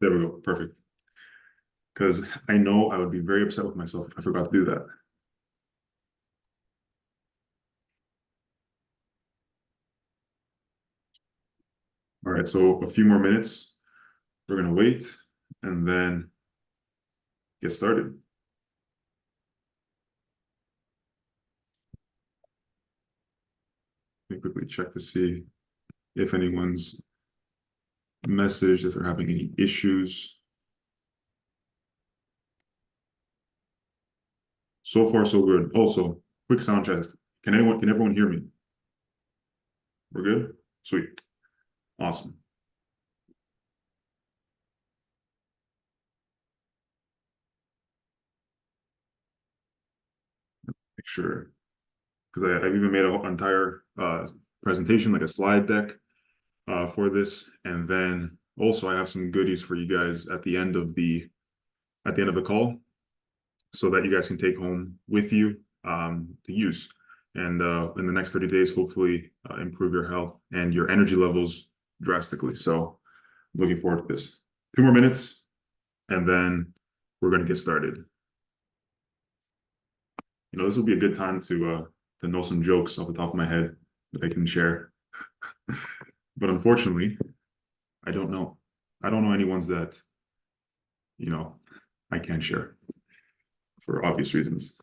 There we go. Perfect. Because I know I would be very upset with myself if I forgot to do that. All right, so a few more minutes. We're gonna wait and then get started. Let me quickly check to see if anyone's messaged, if they're having any issues. So far, so good. Also, quick sound test. Can everyone hear me? We're good? Sweet. Awesome. Make sure, because I've even made an entire presentation, like a slide deck for this. And then also I have some goodies for you guys at the end of the call, so that you guys can take home with you to use. And in the next 30 days, hopefully improve your health and your energy levels drastically. So looking forward to this. 2 more minutes, and then we're going to get started. This will be a good time to know some jokes off the top of my head that I can share. But unfortunately, I don't know. I don't know any ones that, I can't share for obvious reasons.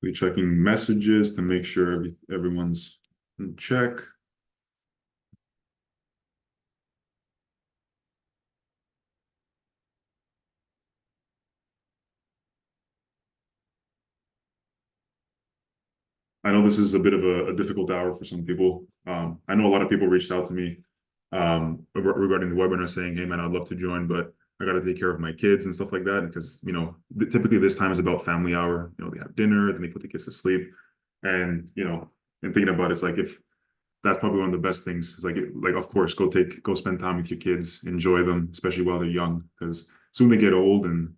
We're checking messages to make sure everyone's in check. I know this is a bit of a difficult hour for some people. I know a lot of people reached out to me regarding the webinar saying, hey, man, I'd love to join, but I got to take care of my kids and stuff like that. Because, typically this time is about family hour. They have dinner, then they put the kids to sleep. And, and thinking about it, it's like, if that's probably one of the best things, is like, of course, go spend time with your kids, enjoy them, especially while they're young, because soon they get old and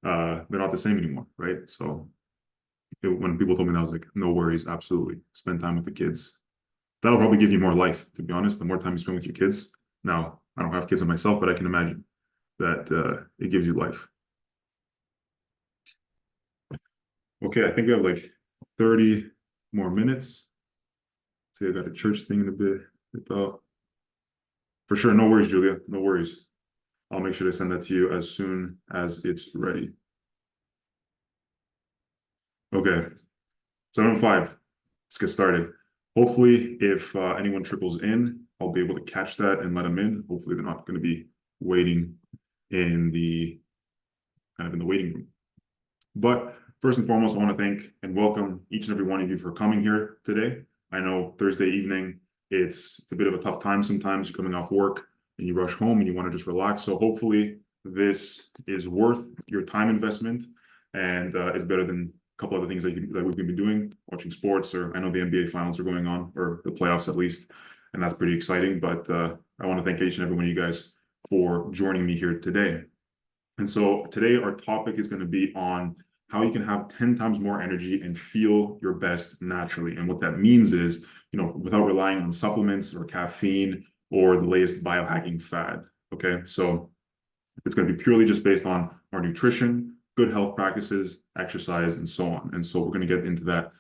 they're not the same anymore, right? So when people told me that, I was like, no worries, absolutely. Spend time with the kids. That'll probably give you more life, to be honest, the more time you spend with your kids. Now, I don't have kids of myself, but I can imagine that it gives you life. Okay, I think we have like 30 more minutes. See, I got a church thing in a bit. For sure, no worries, Julia, no worries. I'll make sure to send that to you as soon as it's ready. Okay, 7:05. Let's get started. Hopefully, if anyone trickles in, I'll be able to catch that and let them in. Hopefully, they're not going to be waiting in the waiting room. But first and foremost, I want to thank and welcome each and every one of you for coming here today. I know Thursday evening, it's a bit of a tough time sometimes. You're coming off work and you rush home and you want to just relax. So hopefully this is worth your time investment and is better than a couple other things that we've been doing, watching sports, or I know the NBA finals are going on, or the playoffs at least, and that's pretty exciting. But I want to thank each and every one of you guys for joining me here today. And so today our topic is going to be on how you can have 10 times more energy and feel your best naturally. And what that means is, without relying on supplements or caffeine or the latest biohacking fad. Okay, so it's going to be purely just based on our nutrition, good health practices, exercise, and so on. And so we're going to get into that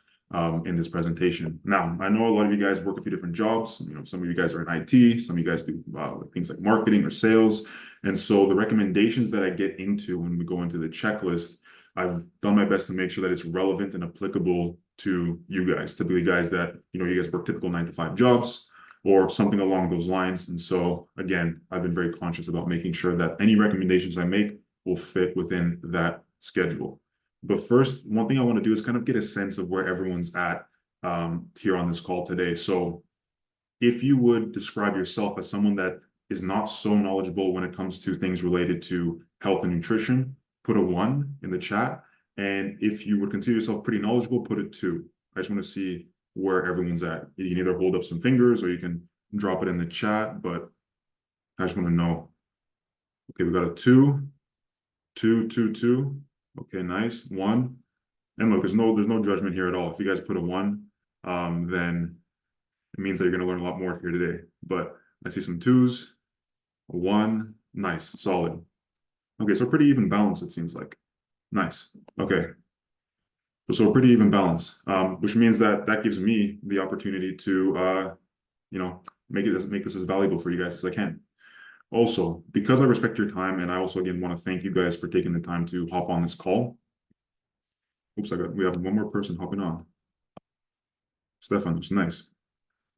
in this presentation. Now, I know a lot of you guys work a few different jobs. Some of you guys are in IT, some of you guys do things like marketing or sales. And so the recommendations that I get into when we go into the checklist, I've done my best to make sure that it's relevant and applicable to you guys, typically guys that, you guys work typical 9-to-5 jobs or something along those lines. And so again, I've been very conscious about making sure that any recommendations I make will fit within that schedule. But first, one thing I want to do is kind of get a sense of where everyone's at here on this call today. So if you would describe yourself as someone that is not so knowledgeable when it comes to things related to health and nutrition, put a 1 in the chat. And if you would consider yourself pretty knowledgeable, put a 2. I just want to see where everyone's at. You can either hold up some fingers or you can drop it in the chat, but I just want to know. Okay, we got a 2, 2, 2, 2. Okay, nice. 1. And look, there's no judgment here at all. If you guys put a 1, then it means that you're going to learn a lot more here today. But I see some 2s, a 1, nice, solid. Okay, so pretty even balance, it seems like. Nice. Okay. So a pretty even balance, which means that gives me the opportunity to, make this as valuable for you guys as I can. Also, because I respect your time, and I also again want to thank you guys for taking the time to hop on this call. Oops, we have one more person hopping on. Stefan, it's nice.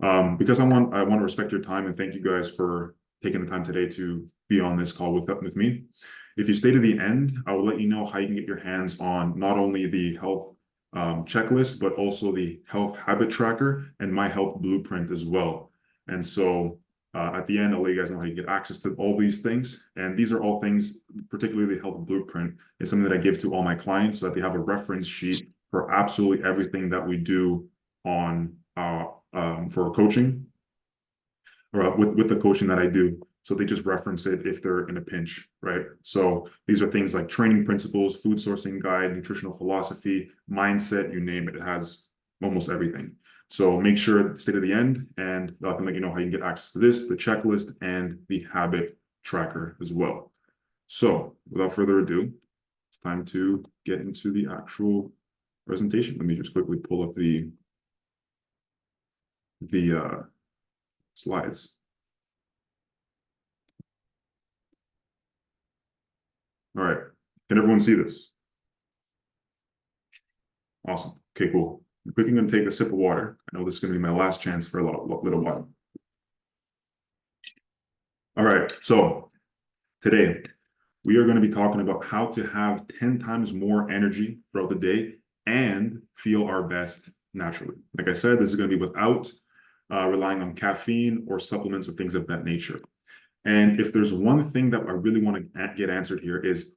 Because I want to respect your time and thank you guys for taking the time today to be on this call with me. If you stay to the end, I will let you know how you can get your hands on not only the health checklist, but also the health habit tracker and my health blueprint as well. And so at the end, I'll let you guys know how you get access to all these things. And these are all things, particularly the health blueprint, is something that I give to all my clients so that they have a reference sheet for absolutely everything that we do on for coaching or with the coaching that I do. So they just reference it if they're in a pinch, right? So these are things like training principles, food sourcing guide, nutritional philosophy, mindset, you name it. It has almost everything. So make sure to stay to the end, and I can let you know how you can get access to this, the checklist, and the habit tracker as well. So without further ado, it's time to get into the actual presentation. Let me just quickly pull up the slides. All right, can everyone see this? Awesome. Okay, cool. I'm quickly going to take a sip of water. I know this is going to be my last chance for a little while. All right, so today we are going to be talking about how to have 10 times more energy throughout the day and feel our best naturally. Like I said, this is going to be without relying on caffeine or supplements or things of that nature. And if there's one thing that I really want to get answered here is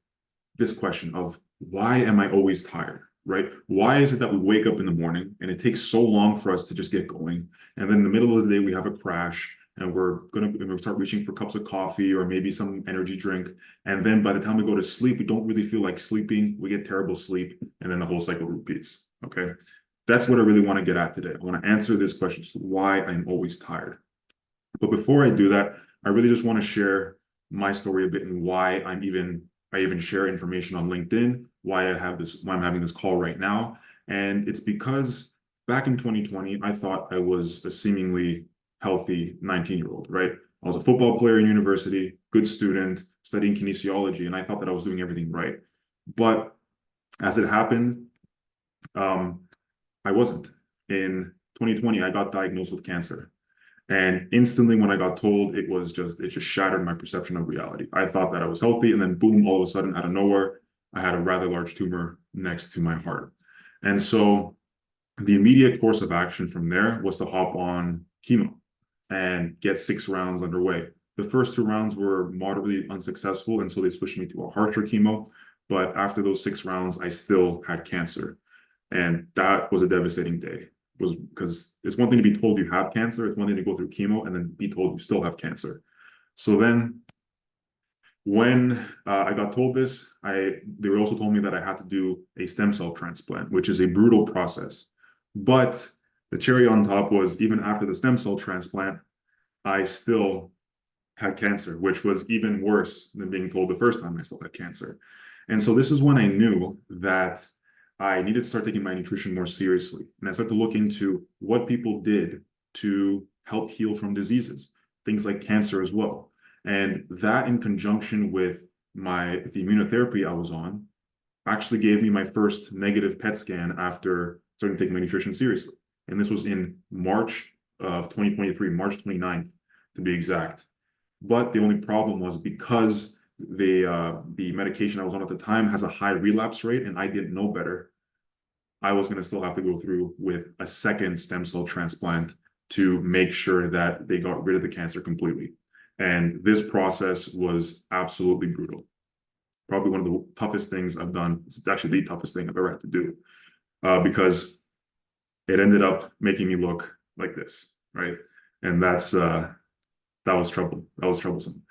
this question of why am I always tired, right? Why is it that we wake up in the morning and it takes so long for us to just get going? And then in the middle of the day, we have a crash and we're going to start reaching for cups of coffee or maybe some energy drink. And then by the time we go to sleep, we don't really feel like sleeping. We get terrible sleep. And then the whole cycle repeats. Okay. That's what I really want to get at today. I want to answer this question, why I'm always tired. But before I do that, I really just want to share my story a bit and why I even share information on LinkedIn, why I'm having this call right now. And it's because back in 2020, I thought I was a seemingly healthy 19-year-old, right? I was a football player in university, good student, studying kinesiology, and I thought that I was doing everything right. But as it happened, I wasn't. In 2020, I got diagnosed with cancer. And instantly when I got told, it just shattered my perception of reality. I thought that I was healthy, and then boom, all of a sudden out of nowhere, I had a rather large tumor next to my heart. And so the immediate course of action from there was to hop on chemo and get 6 rounds underway. The first 2 rounds were moderately unsuccessful, and so they switched me to a harsher chemo. But after those 6 rounds, I still had cancer. And that was a devastating day. Was because it's one thing to be told you have cancer, it's one thing to go through chemo and then be told you still have cancer. So then when I got told this, they also told me that I had to do a stem cell transplant, which is a brutal process. But the cherry on top was even after the stem cell transplant, I still had cancer, which was even worse than being told the first time I still had cancer. And so this is when I knew that I needed to start taking my nutrition more seriously. And I started to look into what people did to help heal from diseases, things like cancer as well. And that in conjunction with the immunotherapy I was on actually gave me my first negative PET scan after starting taking my nutrition seriously. And this was in March of 2023, March 29th to be exact. But the only problem was because the medication I was on at the time has a high relapse rate and I didn't know better, I was going to still have to go through with a second stem cell transplant to make sure that they got rid of the cancer completely. And this process was absolutely brutal. Probably one of the toughest things I've done. It's actually the toughest thing I've ever had to do because it ended up making me look like this, right? And that was trouble. That was troublesome.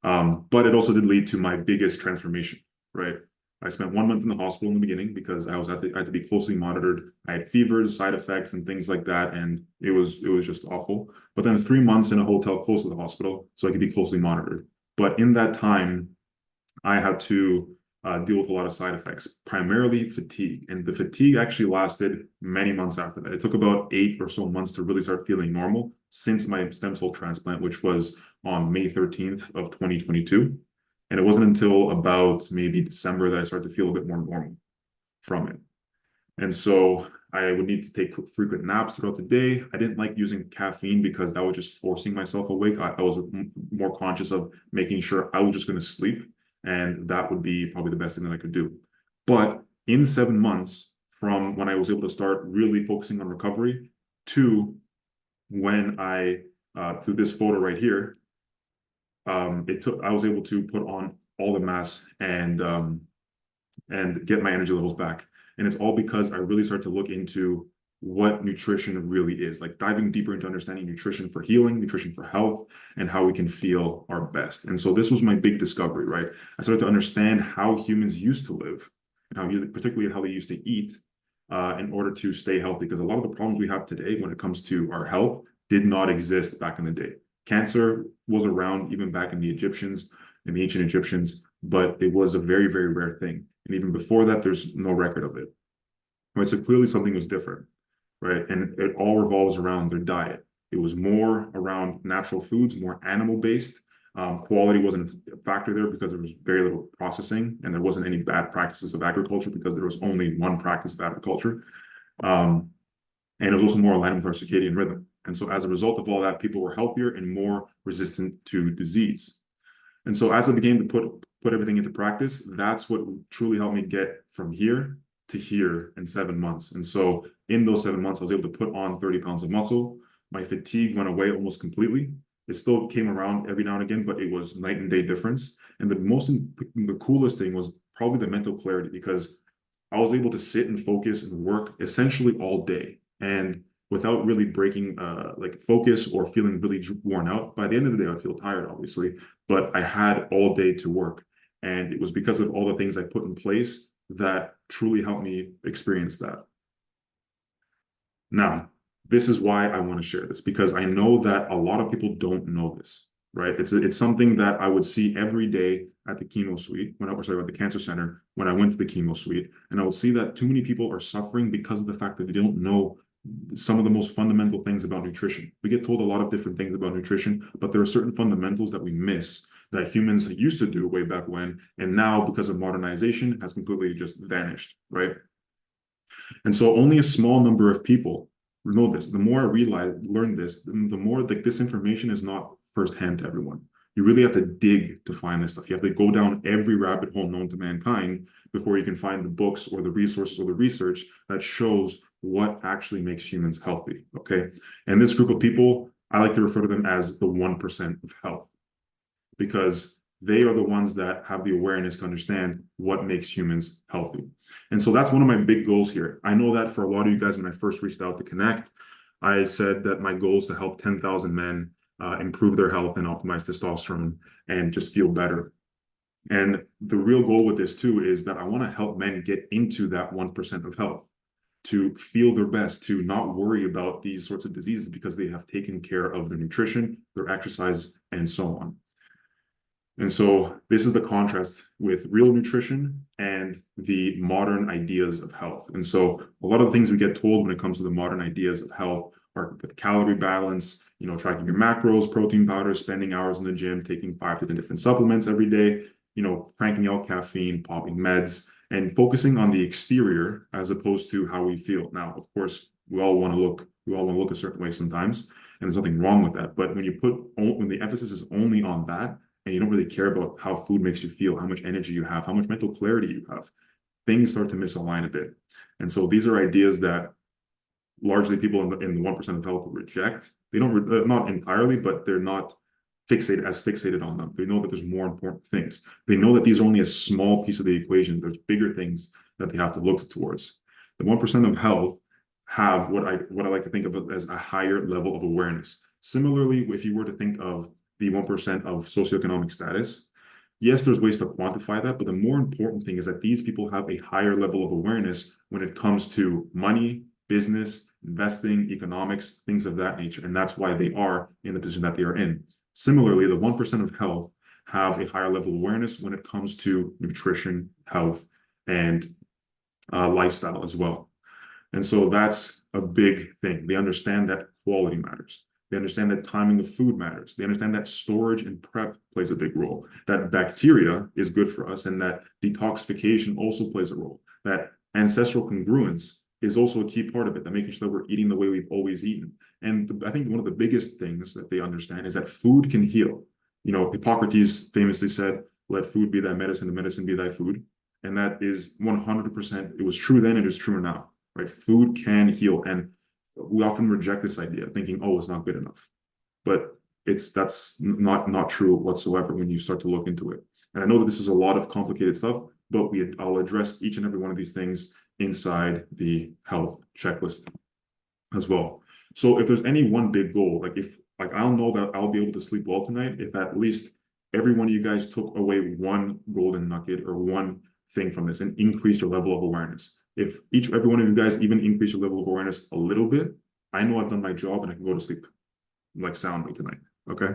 But it also did lead to my biggest transformation, right? I spent 1 month in the hospital in the beginning because I had to be closely monitored. I had fevers, side effects, and things like that, and it was just awful. But then 3 months in a hotel close to the hospital, so I could be closely monitored. But in that time, I had to deal with a lot of side effects, primarily fatigue. And the fatigue actually lasted many months after that. It took about 8 or so months to really start feeling normal since my stem cell transplant, which was on May 13th of 2022. And it wasn't until about maybe December that I started to feel a bit more normal from it. And so I would need to take frequent naps throughout the day. I didn't like using caffeine because that was just forcing myself awake. I was more conscious of making sure I was just going to sleep, and that would be probably the best thing that I could do. But in 7 months, from when I was able to start really focusing on recovery to when to this photo right here, I was able to put on all the mass and get my energy levels back. And it's all because I really started to look into what nutrition really is, like diving deeper into understanding nutrition for healing, nutrition for health, and how we can feel our best. And so this was my big discovery, right? I started to understand how humans used to live, and particularly how they used to eat, in order to stay healthy. Because a lot of the problems we have today when it comes to our health did not exist back in the day. Cancer was around even back in the ancient Egyptians, but it was a very, very rare thing. And even before that, there's no record of it. Right. So clearly something was different, right? And it all revolves around their diet. It was more around natural foods, more animal-based. Quality wasn't a factor there because there was very little processing, and there wasn't any bad practices of agriculture because there was only one practice of agriculture. And it was also more aligned with our circadian rhythm. And so as a result of all that, people were healthier and more resistant to disease. And so as I began to put everything into practice, that's what truly helped me get from here to here in 7 months. And so in those 7 months, I was able to put on 30 pounds of muscle. My fatigue went away almost completely. It still came around every now and again, but it was night and day difference. And the coolest thing was probably the mental clarity, because I was able to sit and focus and work essentially all day, and without really breaking like focus or feeling really worn out. By the end of the day, I'd feel tired, obviously, but I had all day to work. And it was because of all the things I put in place that truly helped me experience that. Now, this is why I want to share this, because I know that a lot of people don't know this, right? It's something that I would see every day at the chemo suite, at the cancer center, when I went to the chemo suite, and I would see that too many people are suffering because of the fact that they don't know some of the most fundamental things about nutrition. We get told a lot of different things about nutrition, but there are certain fundamentals that we miss that humans used to do way back when, and now because of modernization has completely just vanished, right? And so only a small number of people know this. The more I learn this, the more like this information is not firsthand to everyone. You really have to dig to find this stuff. You have to go down every rabbit hole known to mankind before you can find the books or the resources or the research that shows what actually makes humans healthy. Okay. And this group of people, I like to refer to them as the 1% of health, because they are the ones that have the awareness to understand what makes humans healthy. And so that's one of my big goals here. I know that for a lot of you guys, when I first reached out to connect, I said that my goal is to help 10,000 men improve their health and optimize testosterone and just feel better. And the real goal with this too is that I want to help men get into that 1% of health, to feel their best, to not worry about these sorts of diseases because they have taken care of their nutrition, their exercise, and so on. And so this is the contrast with real nutrition and the modern ideas of health. And so a lot of the things we get told when it comes to the modern ideas of health are the calorie balance, tracking your macros, protein powders, spending hours in the gym, taking 5 to 10 different supplements every day, cranking out caffeine, popping meds, and focusing on the exterior as opposed to how we feel. Now, of course, we all want to look a certain way sometimes, and there's nothing wrong with that. But when the emphasis is only on that, and you don't really care about how food makes you feel, how much energy you have, how much mental clarity you have, things start to misalign a bit. And so these are ideas that largely people in the 1% of health reject. They don't, not entirely, but they're not fixated on them. They know that there's more important things. They know that these are only a small piece of the equation. There's bigger things that they have to look towards. The 1% of health have what I like to think of as a higher level of awareness. Similarly, if you were to think of the 1% of socioeconomic status, Yes, there's ways to quantify that, but the more important thing is that these people have a higher level of awareness when it comes to money, business, investing, economics, things of that nature. And that's why they are in the position that they are in. Similarly, the 1% of health have a higher level of awareness when it comes to nutrition, health, and lifestyle as well. And so that's a big thing. They understand that quality matters. They understand that timing of food matters. They understand that storage and prep plays a big role, that bacteria is good for us, and that detoxification also plays a role, that ancestral congruence is also a key part of it, that making sure that we're eating the way we've always eaten. And I think one of the biggest things that they understand is that food can heal. You know, Hippocrates famously said, let food be thy medicine, and medicine be thy food. And that is 100%, it was true then, it is truer now, right? Food can heal. And we often reject this idea, thinking, oh, it's not good enough. But that's not true whatsoever when you start to look into it. And I know that this is a lot of complicated stuff, but I'll address each and every one of these things inside the health checklist as well. So if there's any one big goal, like I'll know that I'll be able to sleep well tonight if at least every one of you guys took away one golden nugget or one thing from this and increase your level of awareness. If every one of you guys even increase your level of awareness a little bit, I know I've done my job and I can go to sleep like soundly tonight. Okay.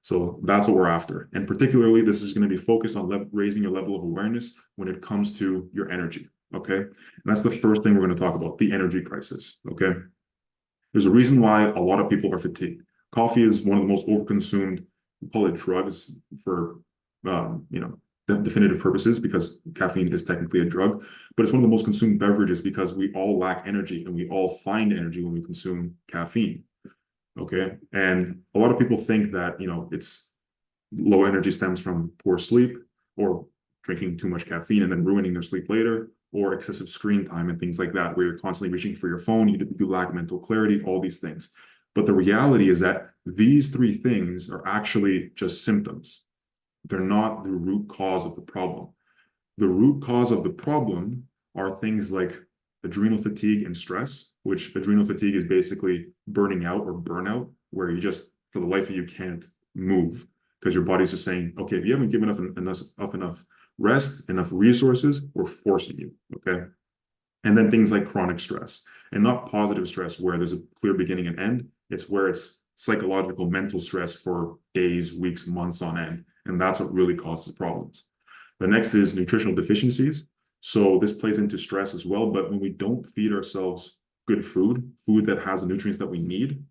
So that's what we're after. And particularly, this is going to be focused on raising your level of awareness when it comes to your energy. Okay. And that's the first thing we're going to talk about, the energy crisis. Okay. There's a reason why a lot of people are fatigued. Coffee is one of the most overconsumed, we call it drugs for, definitive purposes, because caffeine is technically a drug, but it's one of the most consumed beverages because we all lack energy and we all find energy when we consume caffeine. Okay. And a lot of people think that, it's low energy stems from poor sleep or drinking too much caffeine and then ruining their sleep later, or excessive screen time and things like that, where you're constantly reaching for your phone, you lack mental clarity, all these things. But the reality is that these three things are actually just symptoms. They're not the root cause of the problem. The root cause of the problem are things like adrenal fatigue and stress, which adrenal fatigue is basically burning out or burnout, where you just, for the life of you, can't move because your body's just saying, okay, if you haven't given enough rest, enough resources, we're forcing you, okay? And then things like chronic stress, and not positive stress where there's a clear beginning and end. It's where it's psychological, mental stress for days, weeks, months on end. And that's what really causes problems. The next is nutritional deficiencies. So this plays into stress as well. But when we don't feed ourselves good food that has the nutrients that we need,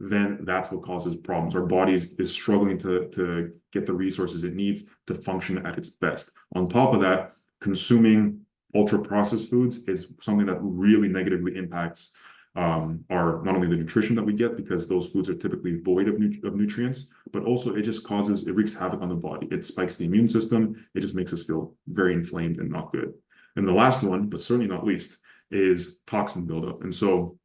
then that's what causes problems. Our body is struggling to get the resources it needs to function at its best. On top of that, consuming ultra processed foods is something that really negatively impacts our, not only the nutrition that we get, because those foods are typically void of nutrients, but also it wreaks havoc on the body. It spikes the immune system. It just makes us feel very inflamed and not good. And the last one, but certainly not least, is toxin buildup. And so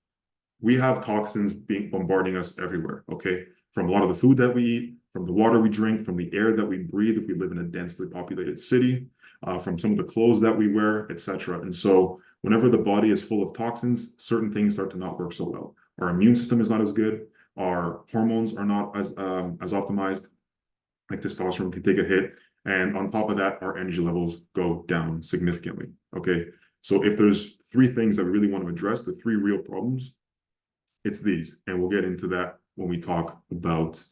we have toxins bombarding us everywhere, okay? From a lot of the food that we eat, from the water we drink, from the air that we breathe if we live in a densely populated city, from some of the clothes that we wear, etc. And so whenever the body is full of toxins, certain things start to not work so well. Our immune system is not as good. Our hormones are not as optimized. Like testosterone can take a hit. And on top of that, our energy levels go down significantly, okay? So if there's three things that we really want to address, the three real problems, it's these. And we'll get into that when we talk about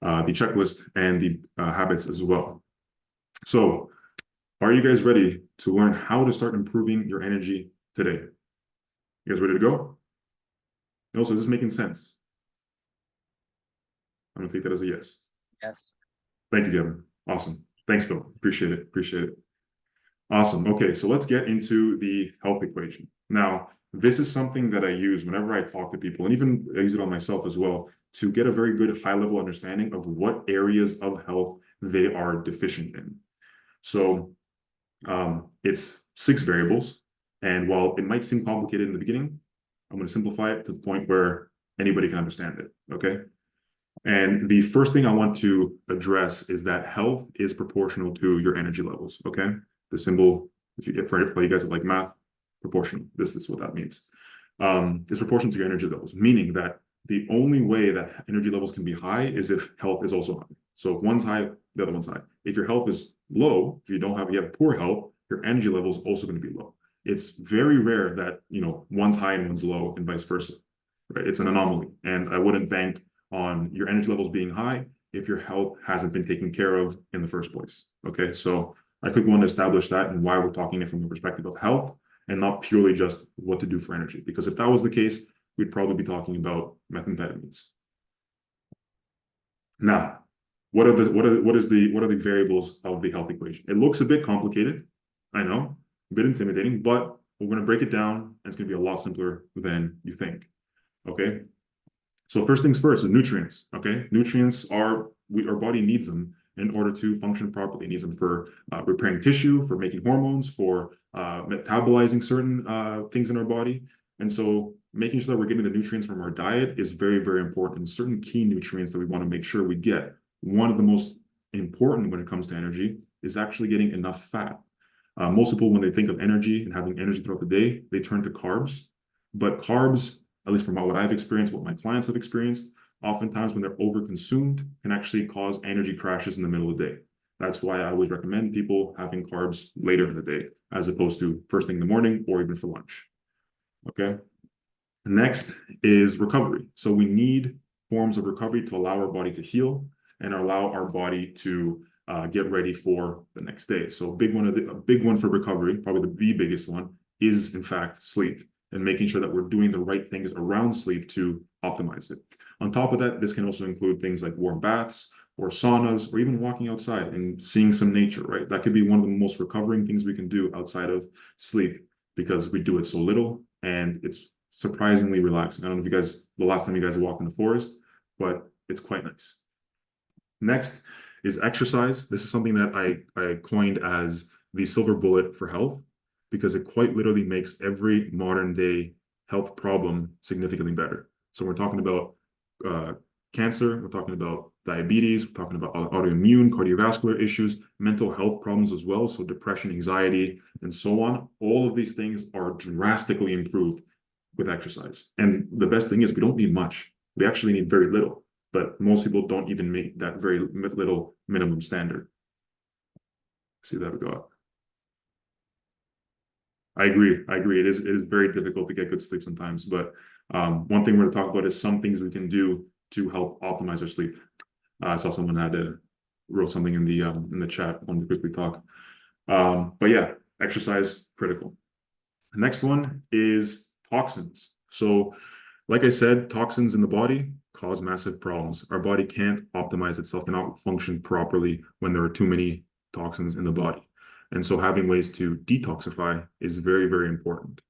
the checklist and the habits as well. So are you guys ready to learn how to start improving your energy today? You guys ready to go? And also, is this making sense? I'm gonna take that as a yes. Yes. Thank you, Kevin. Awesome. Thanks, Phil. Appreciate it. Appreciate it. Awesome. Okay, so let's get into the health equation. Now, this is something that I use whenever I talk to people, and even I use it on myself as well, to get a very good high-level understanding of what areas of health they are deficient in. So it's 6 variables. And while it might seem complicated in the beginning, I'm going to simplify it to the point where anybody can understand it, okay? And the first thing I want to address is that health is proportional to your energy levels, okay? The symbol, if you get for you guys that like math, proportional. This is what that means. It's proportional to your energy levels, meaning that the only way that energy levels can be high is if health is also high. So if one's high, the other one's high. If your health is low, if you have poor health, your energy level is also going to be low. It's very rare that, one's high and one's low and vice versa, right? It's an anomaly. And I wouldn't bank on your energy levels being high if your health hasn't been taken care of in the first place. Okay, so I quickly want to establish that and why we're talking it from the perspective of health and not purely just what to do for energy. Because if that was the case, we'd probably be talking about methamphetamines. Now, what are the variables of the health equation? It looks a bit complicated, I know, a bit intimidating, but we're going to break it down, and it's going to be a lot simpler than you think. Okay, so first things first, the nutrients. Okay, nutrients our body needs them in order to function properly. It needs them for repairing tissue, for making hormones, for metabolizing certain things in our body. And so making sure that we're getting the nutrients from our diet is very, very important. Certain key nutrients that we want to make sure we get. One of the most important when it comes to energy is actually getting enough fat. Most people, when they think of energy and having energy throughout the day, they turn to carbs. But carbs, at least from what I've experienced, what my clients have experienced, oftentimes when they're overconsumed can actually cause energy crashes in the middle of the day. That's why I always recommend people having carbs later in the day, as opposed to first thing in the morning or even for lunch. Okay. Next is recovery. So we need forms of recovery to allow our body to heal and allow our body to get ready for the next day. So a big one for recovery, probably the biggest one, is in fact sleep, and making sure that we're doing the right things around sleep to optimize it. On top of that, this can also include things like warm baths or saunas, or even walking outside and seeing some nature, right? That could be one of the most recovering things we can do outside of sleep, because we do it so little and it's surprisingly relaxing. I don't know if you guys, the last time you guys walked in the forest, but it's quite nice. Next is exercise. This is something that I coined as the silver bullet for health, because it quite literally makes every modern day health problem significantly better. So we're talking about cancer, we're talking about diabetes, we're talking about autoimmune, cardiovascular issues, mental health problems as well. So depression, anxiety, and so on. All of these things are drastically improved with exercise. And the best thing is we don't need much. We actually need very little, but most people don't even make that very little minimum standard. See that we got. I agree. It is very difficult to get good sleep sometimes, but one thing we're going to talk about is some things we can do to help optimize our sleep. I saw someone wrote something in the chat. Wanted to quickly talk. But yeah, exercise critical. The next one is toxins. So, like I said, toxins in the body cause massive problems. Our body can't optimize itself, cannot function properly when there are too many toxins in the body. And so having ways to detoxify is very, very important.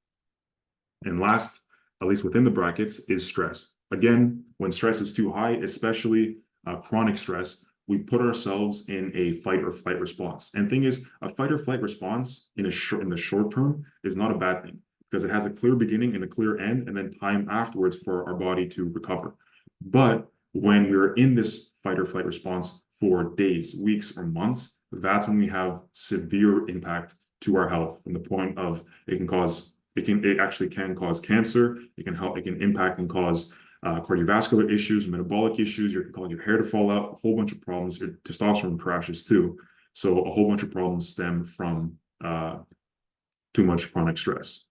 And last, at least within the brackets, is stress. Again, when stress is too high, especially chronic stress, we put ourselves in a fight or flight response. And thing is, a fight or flight response in the short term is not a bad thing, because it has a clear beginning and a clear end, and then time afterwards for our body to recover. But when we're in this fight or flight response for days, weeks, or months, that's when we have severe impact to our health, from the point of it actually can cause cancer. It can impact and cause cardiovascular issues, metabolic issues. You can cause your hair to fall out, a whole bunch of problems. Your testosterone crashes too. So a whole bunch of problems stem from too much chronic stress.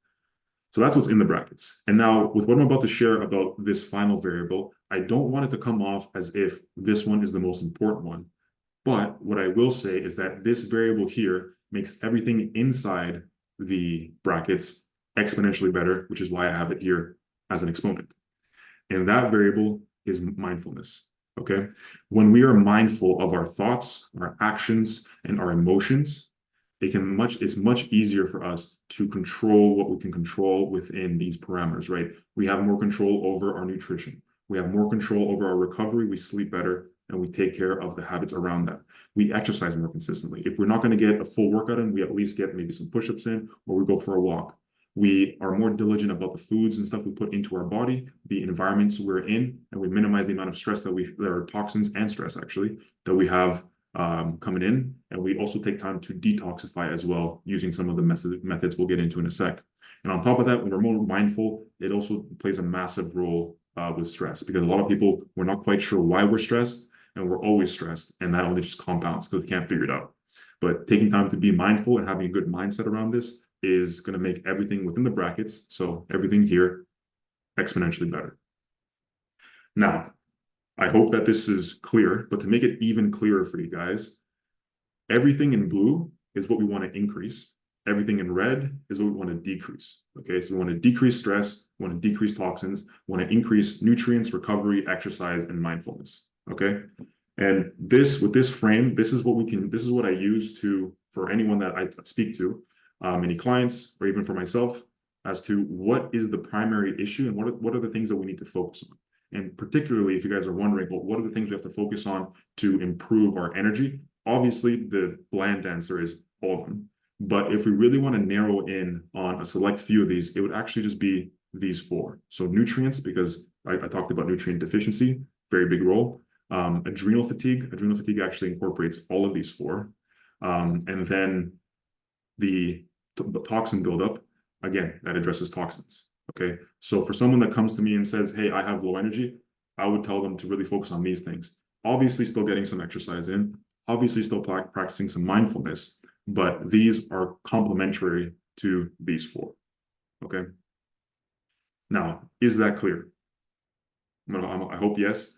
So that's what's in the brackets. And now with what I'm about to share about this final variable, I don't want it to come off as if this one is the most important one. But what I will say is that this variable here makes everything inside the brackets exponentially better, which is why I have it here as an exponent. And that variable is mindfulness. Okay. When we are mindful of our thoughts, our actions, and our emotions, it's much easier for us to control what we can control within these parameters, right? We have more control over our nutrition. We have more control over our recovery. We sleep better, and we take care of the habits around that. We exercise more consistently. If we're not going to get a full workout in, we at least get maybe some push-ups in, or we go for a walk. We are more diligent about the foods and stuff we put into our body, the environments we're in, and we minimize the amount of stress there are toxins and stress actually that we have coming in. And we also take time to detoxify as well, using some of the methods we'll get into in a sec. And on top of that, when we're more mindful, it also plays a massive role with stress, because a lot of people, we're not quite sure why we're stressed, and we're always stressed, and that only just compounds because we can't figure it out. But taking time to be mindful and having a good mindset around this is going to make everything within the brackets, so everything here, exponentially better. Now, I hope that this is clear, but to make it even clearer for you guys, everything in blue is what we want to increase. Everything in red is what we want to decrease. Okay, so we want to decrease stress, we want to decrease toxins, we want to increase nutrients, recovery, exercise, and mindfulness. Okay, and this with this frame, this is what I use for anyone that I speak to, any clients or even for myself, as to what is the primary issue and what are the things that we need to focus on. And particularly if you guys are wondering, well, what are the things we have to focus on to improve our energy? Obviously, the bland answer is all of them. But if we really want to narrow in on a select few of these, it would actually just be these four. So nutrients, because I talked about nutrient deficiency, very big role. Adrenal fatigue actually incorporates all of these four. And then the toxin buildup, again, that addresses toxins. Okay, so for someone that comes to me and says, hey, I have low energy, I would tell them to really focus on these things. Obviously, still getting some exercise in, obviously, still practicing some mindfulness, but these are complementary to these four. Okay. Now, is that clear? I hope yes.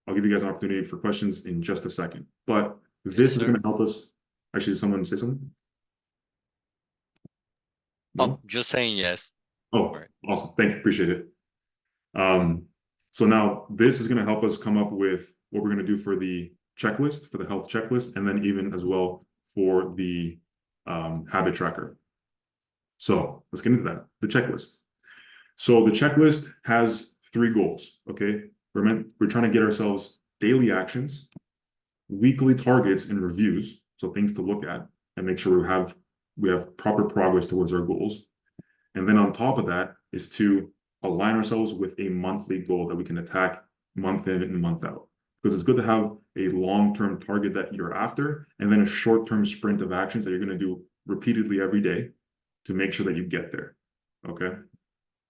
I'll give you guys an opportunity for questions in just a second, but this is going to help us. Actually, someone say something? No? Oh, just saying yes. Oh, Right. awesome. Thank you. Appreciate it. So now this is going to help us come up with what we're going to do for the checklist, for the health checklist, and then even as well for the habit tracker. So let's get into that, the checklist. So the checklist has 3 goals, okay? We're trying to get ourselves daily actions, weekly targets and reviews, so things to look at and make sure we have proper progress towards our goals. And then on top of that is to align ourselves with a monthly goal that we can attack month in and month out. Because it's good to have a long-term target that you're after, and then a short-term sprint of actions that you're going to do repeatedly every day to make sure that you get there. Okay.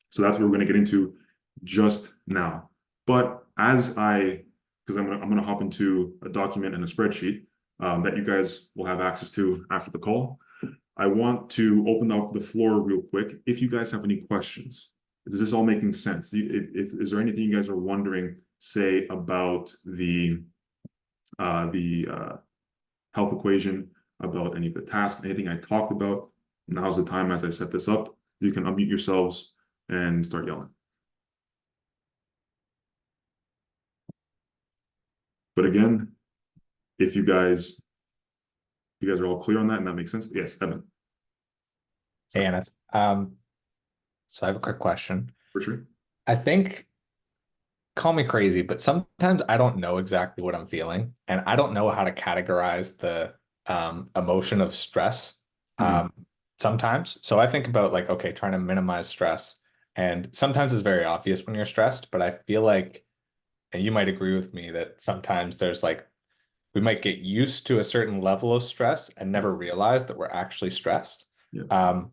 So that's what we're going to get into just now. But because I'm going to hop into a document and a spreadsheet that you guys will have access to after the call. I want to open up the floor real quick. If you guys have any questions, is this all making sense? Is there anything you guys are wondering, say, about the health equation, about any of the tasks, anything I talked about? Now's the time as I set this up. You can unmute yourselves and start yelling. But again, if you guys are all clear on that and that makes sense, yes, Evan. Hey, Anas. So I have a quick question. For sure. I think, call me crazy, but sometimes I don't know exactly what I'm feeling, and I don't know how to categorize the emotion of stress sometimes. So I think about like, okay, trying to minimize stress. And sometimes it's very obvious when you're stressed, but I feel like, and you might agree with me, that sometimes there's like, we might get used to a certain level of stress and never realize that we're actually stressed. Yeah.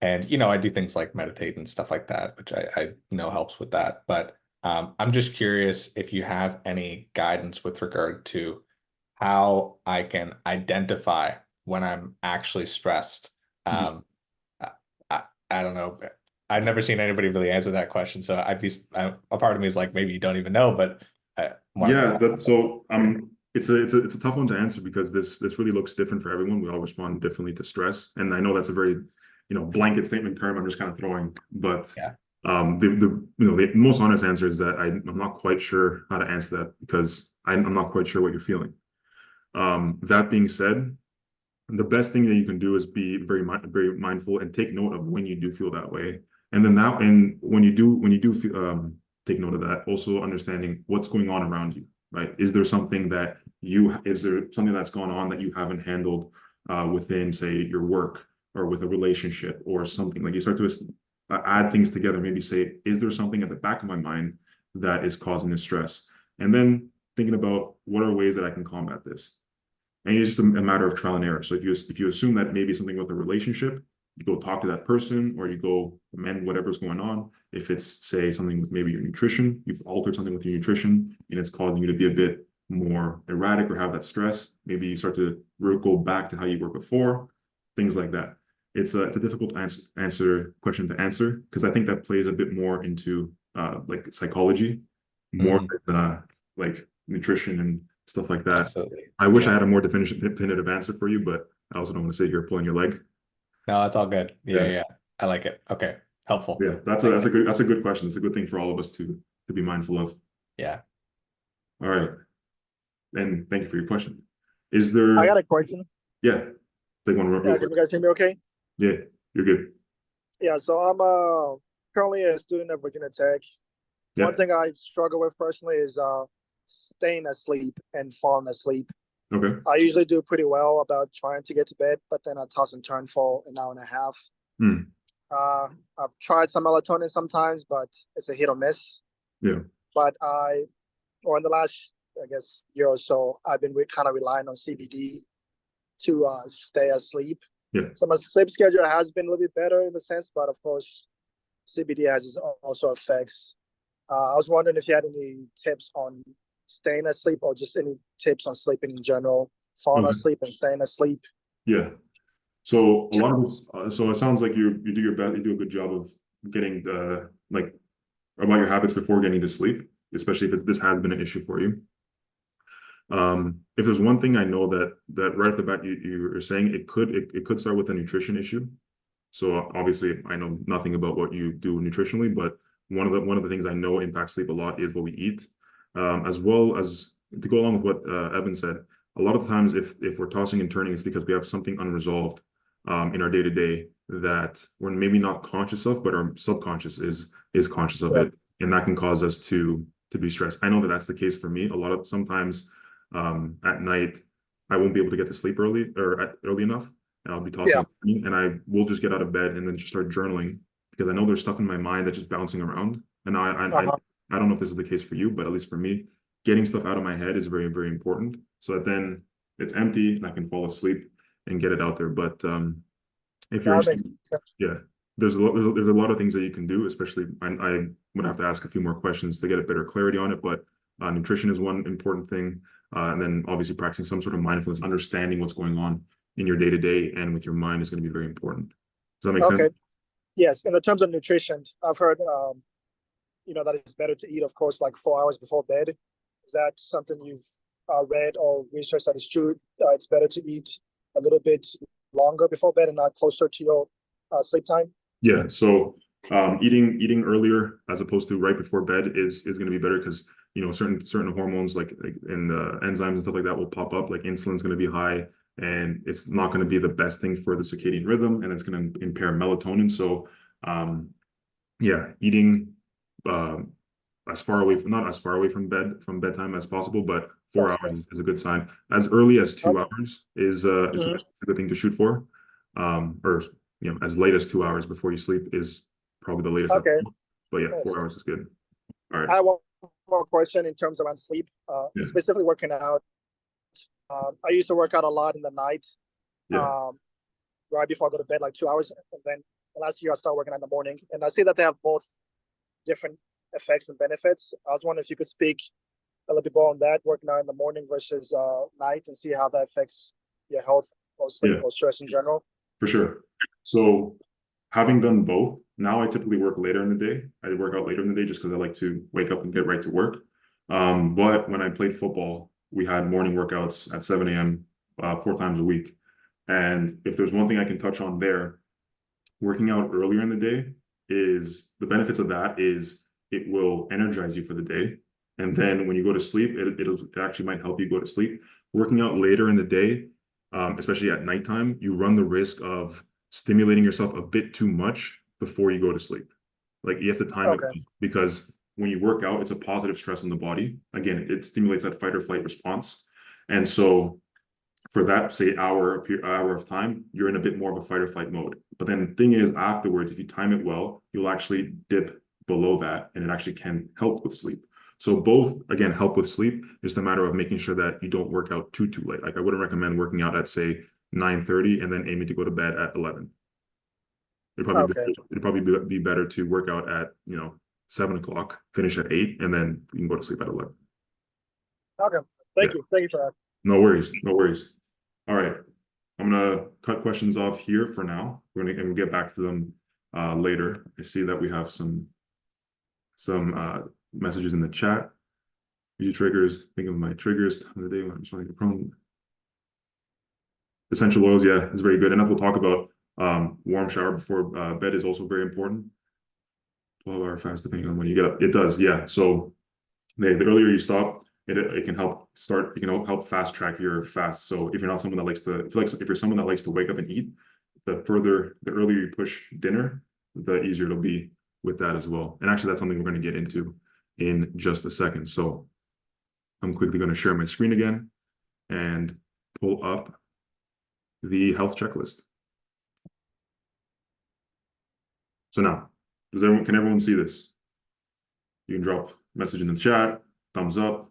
And, I do things like meditate and stuff like that, which I know helps with that. But I'm just curious if you have any guidance with regard to how I can identify when I'm actually stressed. I, I don't know. I've never seen anybody really answer that question. So a part of me is like, maybe you don't even know, but yeah, that's so it's a tough one to answer because this really looks different for everyone. We all respond differently to stress. And I know that's a very, blanket statement term I'm just kind of throwing, but yeah. The most honest answer is that I'm not quite sure how to answer that because I'm not quite sure what you're feeling. That being said, the best thing that you can do is be very mindful and take note of when you do feel that way. And then when you do feel, take note of that, also understanding what's going on around you, right? Is there something that's gone on that you haven't handled within, say, your work or with a relationship or something? Like you start to add things together, maybe say, is there something at the back of my mind that is causing this stress? And then thinking about what are ways that I can combat this. And it's just a matter of trial and error. So if you assume that maybe something with a relationship, you go talk to that person or you go amend whatever's going on. If it's, say, something with maybe your nutrition, you've altered something with your nutrition and it's causing you to be a bit more erratic or have that stress. Maybe you start to go back to how you were before, things like that. It's a difficult question to answer because I think that plays a bit more into like psychology more than like nutrition and stuff like that. Absolutely. I wish I Yeah. had a more definitive answer for you, but I also don't want to sit here pulling your leg. No, it's all good. Yeah, Yeah. yeah. I like it. Okay. Helpful. Yeah, that's Thank you. a good question. It's a good thing for all of us to be mindful of. Yeah. All right. And thank you for your question. Is I got there, a question. yeah, take one real Yeah, quick. can you guys hear me okay? Yeah, you're good. Yeah, so I'm currently a student at Virginia Tech. Yeah. One thing I struggle with personally is staying asleep and falling asleep. Okay. I usually do pretty well about trying to get to bed, but then I toss and turn for an hour and a half. Hmm. I've tried some melatonin sometimes, but it's a hit or miss. Yeah. But in the last, I guess, year or so, I've been kind of relying on CBD to stay asleep. Yeah. So my sleep schedule has been a little bit better in the sense, but of course, CBD has its also effects. I was wondering if you had any tips on staying asleep or just any tips on sleeping in general, falling Okay. asleep and staying asleep. Yeah. So a lot of this, so it sounds like you do your best, you do a good job of getting the like about your habits before getting to sleep, especially if this has been an issue for you. If there's one thing I know that right off the bat you're saying it could start with a nutrition issue. So obviously I know nothing about what you do nutritionally, but one of the things I know impacts sleep a lot is what we eat, as well as to go along with what Evan said. A lot of times, if we're tossing and turning, it's because we have something unresolved in our day to day that we're maybe not conscious of, but our subconscious is conscious of it, and that can cause us to be stressed. I know that that's the case for me. Sometimes at night I won't be able to get to sleep early enough, and I'll be tossing and I will just get out of bed and then just start journaling because I know there's stuff in my mind that's just bouncing around. And I don't know if this is the case for you, but at least for me, getting stuff out of my head is very, very important. So that then it's empty and I can fall asleep and get it out there. But if you're That makes sense. yeah, there's a lot of things that you can do, especially I would have to ask a few more questions to get a better clarity on it, but nutrition is one important thing. And then obviously practicing some sort of mindfulness, understanding what's going on in your day to day and with your mind is going to be very important. Does that make sense? Okay. Yes. In the terms of nutrition, I've heard, that it's better to eat, of course, like 4 hours before bed. Is that something you've read or researched that is true? It's better to eat a little bit longer before bed and not closer to your sleep time? Yeah. So eating earlier as opposed to right before bed is going to be better because certain hormones like and enzymes and stuff like that will pop up. Like insulin's going to be high, and it's not going to be the best thing for the circadian rhythm, and it's going to impair melatonin. So yeah, eating as far away not as far away from bedtime as possible, but 4 hours is a good sign. As early as 2 hours is a good thing to shoot for. Or as late as 2 hours before you sleep is probably the latest. Okay. But yeah, 4 hours is good. All right. I have one more question in terms around sleep, specifically working out. I used to work out a lot in the night, right before I go to bed, like 2 hours. And then last year I started working out in the morning. And I see that they have both different effects and benefits. I was wondering if you could speak a little bit more on that, working out in the morning versus night, and see how that affects your health or sleep or stress in general. For sure. So having done both, now I typically work later in the day. I work out later in the day just because I like to wake up and get right to work. But when I played football, we had morning workouts at 7 a.m. 4 times a week. And if there's one thing I can touch on there, working out earlier in the day is the benefits of that is it will energize you for the day. And then when you go to sleep, it actually might help you go to sleep. Working out later in the day, especially at nighttime, you run the risk of stimulating yourself a bit too much before you go to sleep. Like you have to time it because when you work out, it's a positive stress on the body. Again, it stimulates that fight or flight response. And so for that, say, hour of time, you're in a bit more of a fight or flight mode. But then the thing is, afterwards, if you time it well, you'll actually dip below that, and it actually can help with sleep. So both, again, help with sleep. It's a matter of making sure that you don't work out too late. Like I wouldn't recommend working out at, say, 9:30 and then aiming to go to bed at 11. It'd probably be better to work out at 7 o'clock, finish at 8, and then you can go to sleep at 11. Okay. Thank you for that. No worries, no worries. All right, I'm gonna cut questions off here for now. We're gonna get back to them later. I see that we have some messages in the chat. Easy triggers. Think of my triggers on the day when I'm just running prone. Essential oils, yeah, it's very good. And we'll talk about warm shower before bed is also very important. 12-hour fast, depending on when you get up. It does, yeah. So the earlier you stop, it can help start. It can help fast track your fast. So if you're not someone that likes to, if you're someone that likes to wake up and eat, the earlier you push dinner, the easier it'll be with that as well. And actually, that's something we're going to get into in just a second. So I'm quickly going to share my screen again and pull up the health checklist. So now, can everyone see this? You can drop a message in the chat, thumbs up.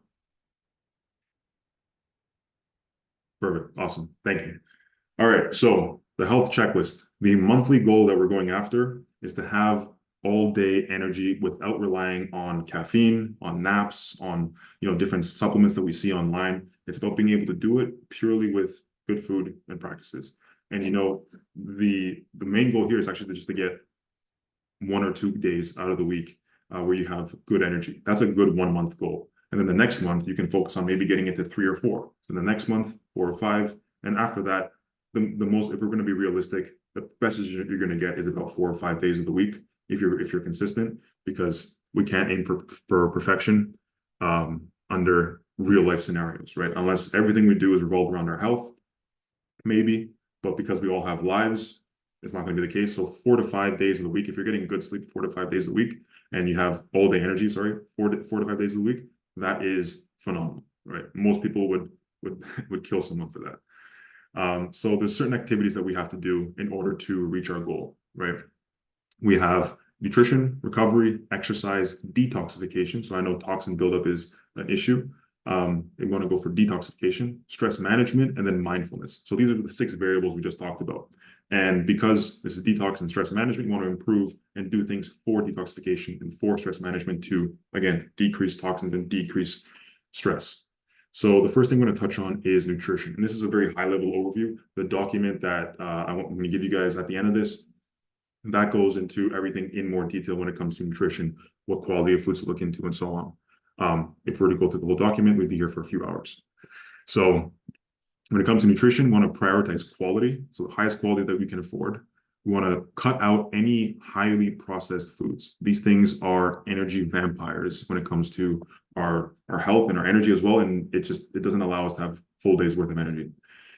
Perfect, awesome, thank you. All right, so the health checklist. The monthly goal that we're going after is to have all day energy without relying on caffeine, on naps, on different supplements that we see online. It's about being able to do it purely with good food and practices. And the main goal here is actually just to get 1 or 2 days out of the week where you have good energy. That's a good 1 month goal. And then the next month you can focus on maybe getting it to 3 or 4. And the next month 4 or 5. And after that, the most, if we're going to be realistic, the best you're going to get is about 4 or 5 days of the week if you're consistent, because we can't aim for perfection under real life scenarios, right? Unless everything we do is revolved around our health, maybe, but because we all have lives, it's not going to be the case. So 4 to 5 days of the week, if you're getting good sleep 4 to 5 days a week, and you have all day energy, 4 to 5 days a week, that is phenomenal, right? Most people would kill someone for that. So there's certain activities that we have to do in order to reach our goal, right? We have nutrition, recovery, exercise, detoxification. So I know toxin buildup is an issue. We want to go for detoxification, stress management, and then mindfulness. So these are the 6 variables we just talked about. And because this is detox and stress management, we want to improve and do things for detoxification and for stress management to, again, decrease toxins and decrease stress. So the first thing I'm going to touch on is nutrition. And this is a very high-level overview. The document that I'm going to give you guys at the end of this, that goes into everything in more detail when it comes to nutrition, what quality of foods to look into, and so on. If we were to go through the whole document, we'd be here for a few hours. So when it comes to nutrition, we want to prioritize quality, so the highest quality that we can afford. We want to cut out any highly processed foods. These things are energy vampires when it comes to our health and our energy as well, and it doesn't allow us to have full days worth of energy.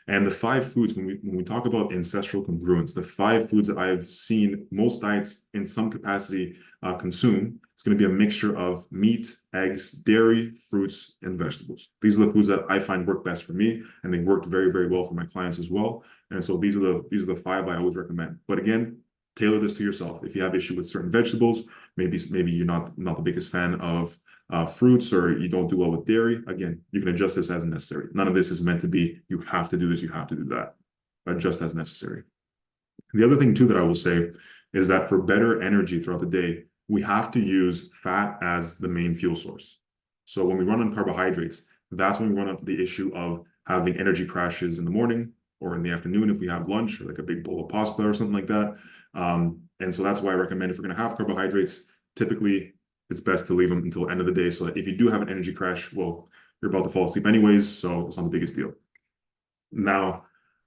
And the 5 foods, when we talk about ancestral congruence, the 5 foods that I've seen most diets in some capacity consume, it's going to be a mixture of meat, eggs, dairy, fruits, and vegetables. These are the foods that I find work best for me, and they worked very, very well for my clients as well. And so these are the 5 I always recommend. But again, tailor this to yourself. If you have issue with certain vegetables, maybe you're not the biggest fan of fruits, or you don't do well with dairy, again, you can adjust this as necessary. None of this is meant to be, you have to do this, you have to do that. Adjust as necessary. The other thing too that I will say is that for better energy throughout the day, we have to use fat as the main fuel source. So when we run on carbohydrates, that's when we run into the issue of having energy crashes in the morning or in the afternoon if we have lunch, or like a big bowl of pasta or something like that. And so that's why I recommend, if we're going to have carbohydrates, typically it's best to leave them until the end of the day, so that if you do have an energy crash, well, you're about to fall asleep anyways, so it's not the biggest deal. Now,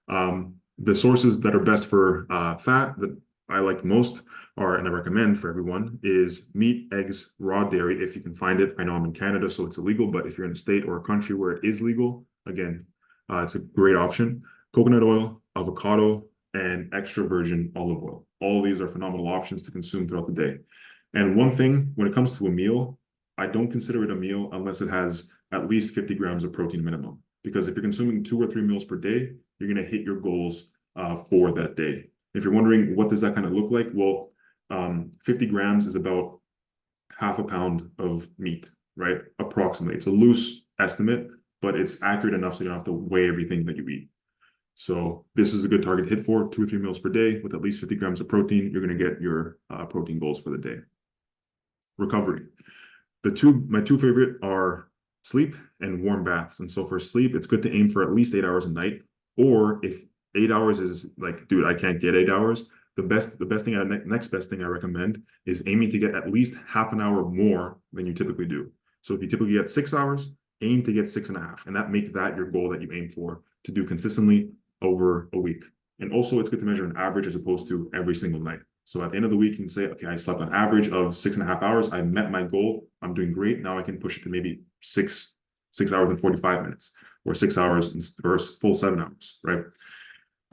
the sources that are best for fat that I like most are, and I recommend for everyone, is meat, eggs, raw dairy, if you can find it. I know I'm in Canada, so it's illegal, but if you're in a state or a country where it is legal, again, it's a great option. Coconut oil, avocado, and extra virgin olive oil. All of these are phenomenal options to consume throughout the day. And one thing, when it comes to a meal, I don't consider it a meal unless it has at least 50 grams of protein minimum. Because if you're consuming 2 or 3 meals per day, you're going to hit your goals for that day. If you're wondering what does that kind of look like, well, 50 grams is about half a pound of meat, right? Approximately. It's a loose estimate, but it's accurate enough so you don't have to weigh everything that you eat. So this is a good target hit for 2 or 3 meals per day with at least 50 grams of protein. You're going to get your protein goals for the day. Recovery. My two favorite are sleep and warm baths. And so for sleep, it's good to aim for at least 8 hours a night. Or if 8 hours is like, dude, I can't get 8 hours, next best thing I recommend is aiming to get at least half an hour more than you typically do. So if you typically get 6 hours, aim to get 6.5, and that make that your goal that you aim for to do consistently over a week. And also it's good to measure an average as opposed to every single night. So at the end of the week, you can say, okay, I slept on average of 6.5 hours. I met my goal. I'm doing great. Now I can push it to maybe 6 hours and 45 minutes, or 6 hours or full 7 hours, right?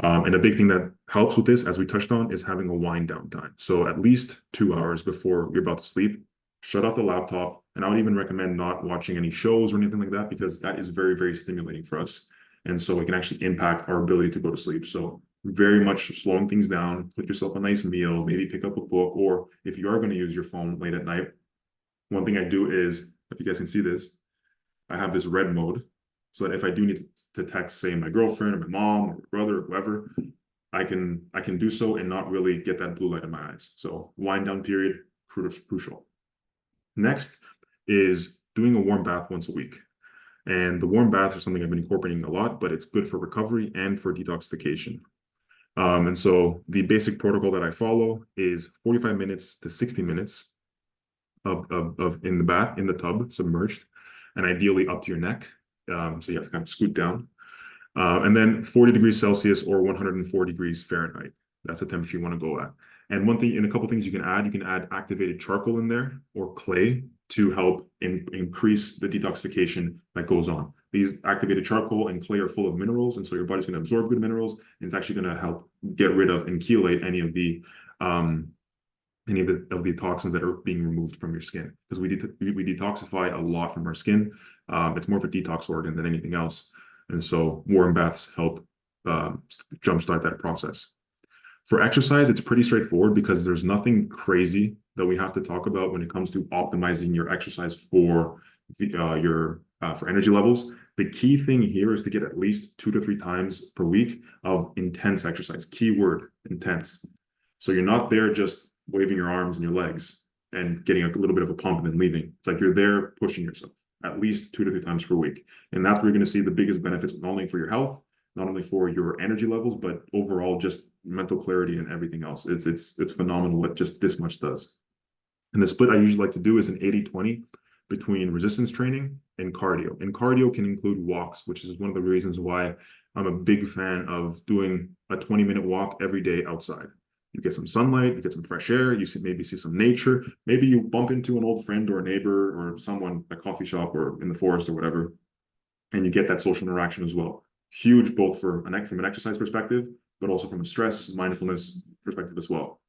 And a big thing that helps with this, as we touched on, is having a wind down time. So at least 2 hours before you're about to sleep, shut off the laptop. And I would even recommend not watching any shows or anything like that, because that is very, very stimulating for us. And so it can actually impact our ability to go to sleep. So very much slowing things down, put yourself a nice meal, maybe pick up a book, or if you are going to use your phone late at night, one thing I do is, if you guys can see this, I have this red mode, so that if I do need to text, say, my girlfriend or my mom or my brother or whoever, I can do so and not really get that blue light in my eyes. So wind down period, crucial. Next is doing a warm bath once a week. And the warm baths are something I've been incorporating a lot, but it's good for recovery and for detoxification. And so the basic protocol that I follow is 45 minutes to 60 minutes of in the bath, in the tub, submerged, and ideally up to your neck. So you have to kind of scoot down. And then 40 degrees Celsius or 104 degrees Fahrenheit. That's the temperature you want to go at. And one thing, and a couple things you can add activated charcoal in there or clay to help increase the detoxification that goes on. These activated charcoal and clay are full of minerals, and so your body's going to absorb good minerals, and it's actually going to help get rid of and chelate any of the toxins that are being removed from your skin, because we detoxify a lot from our skin. It's more of a detox organ than anything else, and so warm baths help jumpstart that process. For exercise, it's pretty straightforward because there's nothing crazy that we have to talk about when it comes to optimizing your exercise for for energy levels. The key thing here is to get at least 2 to 3 times per week of intense exercise. Keyword, intense. So you're not there just waving your arms and your legs and getting a little bit of a pump and then leaving. It's like you're there pushing yourself at least 2 to 3 times per week. And that's where you're going to see the biggest benefits, not only for your health, not only for your energy levels, but overall just mental clarity and everything else. It's phenomenal what just this much does. And the split I usually like to do is an 80-20 between resistance training and cardio. And cardio can include walks, which is one of the reasons why I'm a big fan of doing a 20-minute walk every day outside. You get some sunlight, you get some fresh air, maybe see some nature, maybe you bump into an old friend or a neighbor or someone at a coffee shop or in the forest or whatever, and you get that social interaction as well. Huge both from an exercise perspective, but also from a stress, mindfulness perspective as well.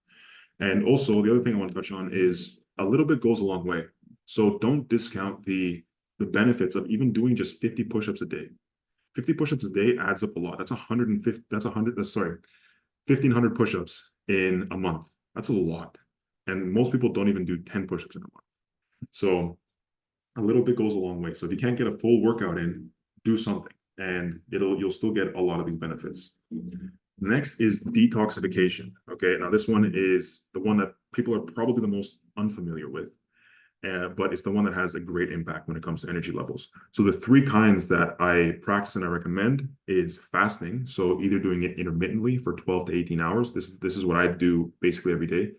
And also the other thing I want to touch on is a little bit goes a long way. So don't discount the benefits of even doing just 50 push-ups a day. 50 push-ups a day adds up a lot. That's 1,500 push-ups in a month. That's a lot. And most people don't even do 10 push-ups in a month. So a little bit goes a long way. So if you can't get a full workout in, do something, and you'll still get a lot of these benefits. Next is detoxification. Okay, now this one is the one that people are probably the most unfamiliar with, but it's the one that has a great impact when it comes to energy levels. So the 3 kinds that I practice and I recommend is fasting. So either doing it intermittently for 12 to 18 hours. This is what I do basically every day.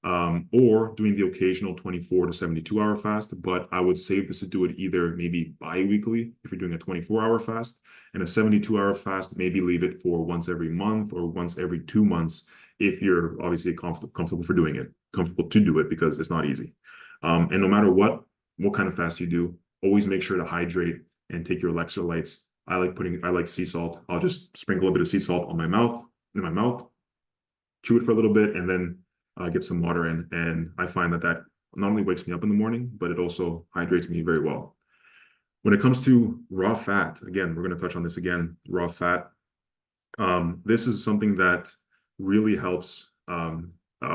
Or doing the occasional 24 to 72 hour fast, but I would save this to do it either maybe bi-weekly if you're doing a 24-hour fast, and a 72-hour fast, maybe leave it for once every month or once every 2 months if you're obviously comfortable to do it, because it's not easy. And no matter what kind of fast you do, always make sure to hydrate and take your electrolytes. I like sea salt. I'll just sprinkle a bit of sea salt in my mouth, chew it for a little bit, and then get some water in. And I find that not only wakes me up in the morning, but it also hydrates me very well. When it comes to raw fat, again, we're going to touch on this again, raw fat. This is something that really helps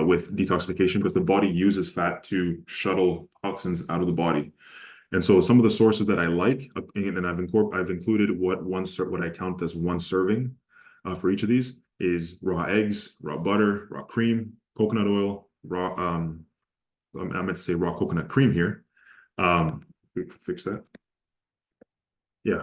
with detoxification, because the body uses fat to shuttle toxins out of the body. And so some of the sources that I like, and I've included what I count as 1 serving for each of these, is raw eggs, raw butter, raw cream, coconut oil, I meant to say raw coconut cream here. Fix that.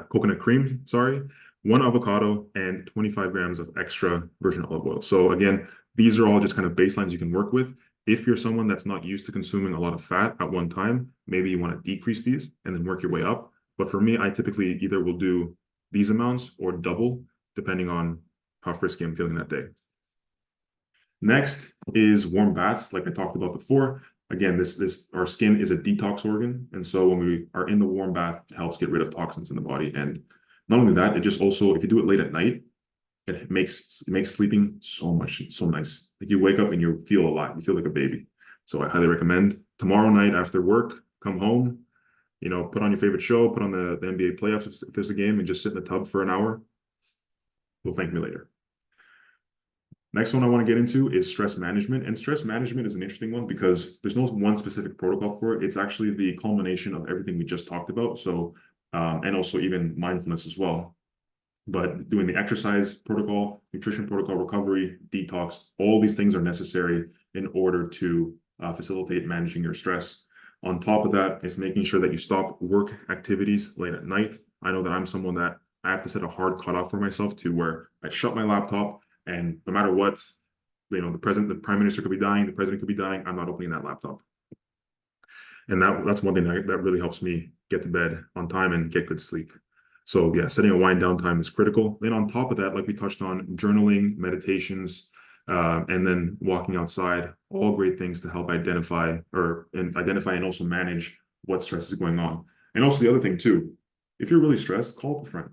coconut cream, sorry, 1 avocado, and 25 grams of extra virgin olive oil. So again, these are all just kind of baselines you can work with. If you're someone that's not used to consuming a lot of fat at one time, maybe you want to decrease these and then work your way up. But for me, I typically either will do these amounts or double, depending on how frisky I'm feeling that day. Next is warm baths, like I talked about before. Again, our skin is a detox organ, and so when we are in the warm bath, it helps get rid of toxins in the body. And not only that, it just also, if you do it late at night, it makes sleeping so nice. Like you wake up and you feel alive, you feel like a baby. So I highly recommend tomorrow night after work, come home, put on your favorite show, put on the NBA playoffs if there's a game, and just sit in the tub for an hour. You'll thank me later. Next one I want to get into is stress management. And stress management is an interesting one because there's no one specific protocol for it. It's actually the culmination of everything we just talked about. So, and also even mindfulness as well. But doing the exercise protocol, nutrition protocol, recovery, detox, all these things are necessary in order to facilitate managing your stress. On top of that, it's making sure that you stop work activities late at night. I know that I'm someone that I have to set a hard cutoff for myself to where I shut my laptop, and no matter what, the prime minister could be dying, the president could be dying, I'm not opening that laptop. And that's one thing that really helps me get to bed on time and get good sleep. So yeah, setting a wind down time is critical. Then on top of that, like we touched on, journaling, meditations, and then walking outside, all great things to help identify and also manage what stress is going on. And also the other thing too, if you're really stressed, call up a friend.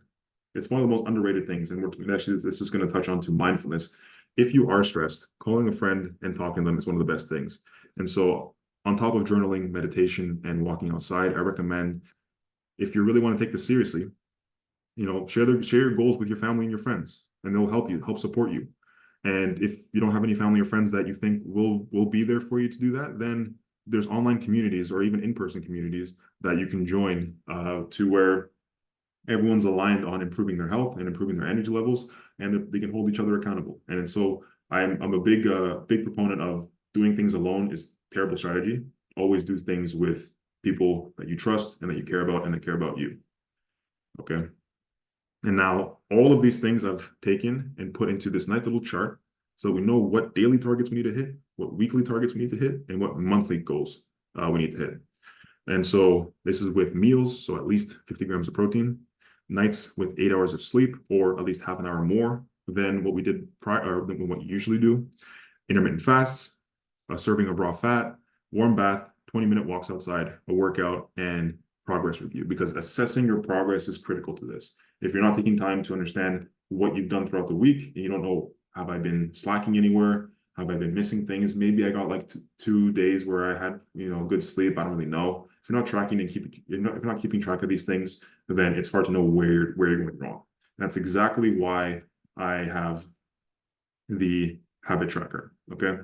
It's one of the most underrated things. And this is going to touch on to mindfulness. If you are stressed, calling a friend and talking to them is one of the best things. And so on top of journaling, meditation, and walking outside, I recommend, if you really want to take this seriously, share your goals with your family and your friends, and they'll help support you. And if you don't have any family or friends that you think will be there for you to do that, then there's online communities or even in-person communities that you can join to where everyone's aligned on improving their health and improving their energy levels, and they can hold each other accountable. And so I'm a big proponent of doing things alone is terrible strategy. Always do things with people that you trust and that you care about and that care about you. Okay. And now all of these things I've taken and put into this nice little chart so we know what daily targets we need to hit, what weekly targets we need to hit, and what monthly goals we need to hit. And so this is with meals, so at least 50 grams of protein, nights with 8 hours of sleep, or at least half an hour more than what we did prior, or than what you usually do, intermittent fasts, a serving of raw fat, warm bath, 20-minute walks outside, a workout, and progress review, because assessing your progress is critical to this. If you're not taking time to understand what you've done throughout the week, and you don't know, have I been slacking anywhere? Have I been missing things? Maybe I got like 2 days where I had, good sleep. I don't really know. If you're not tracking and if you're not keeping track of these things, then it's hard to know where you're going wrong. And that's exactly why I have the habit tracker. Okay.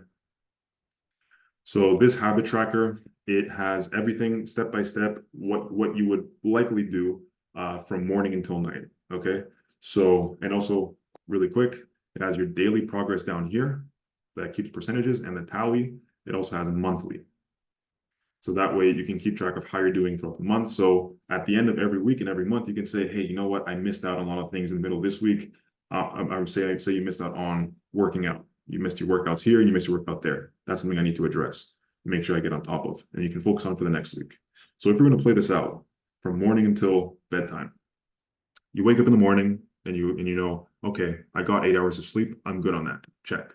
So this habit tracker, it has everything step by step, what you would likely do from morning until night. Okay. So, and also really quick, it has your daily progress down here that keeps percentages, and the tally, it also has monthly. So that way you can keep track of how you're doing throughout the month. So at the end of every week and every month, you can say, hey, you know what? I missed out on a lot of things in the middle of this week. I would say you missed out on working out. You missed your workouts here and you missed your workout there. That's something I need to address. Make sure I get on top of, and you can focus on for the next week. So if you're going to play this out from morning until bedtime, you wake up in the morning and you know, okay, I got 8 hours of sleep. I'm good on that. Check.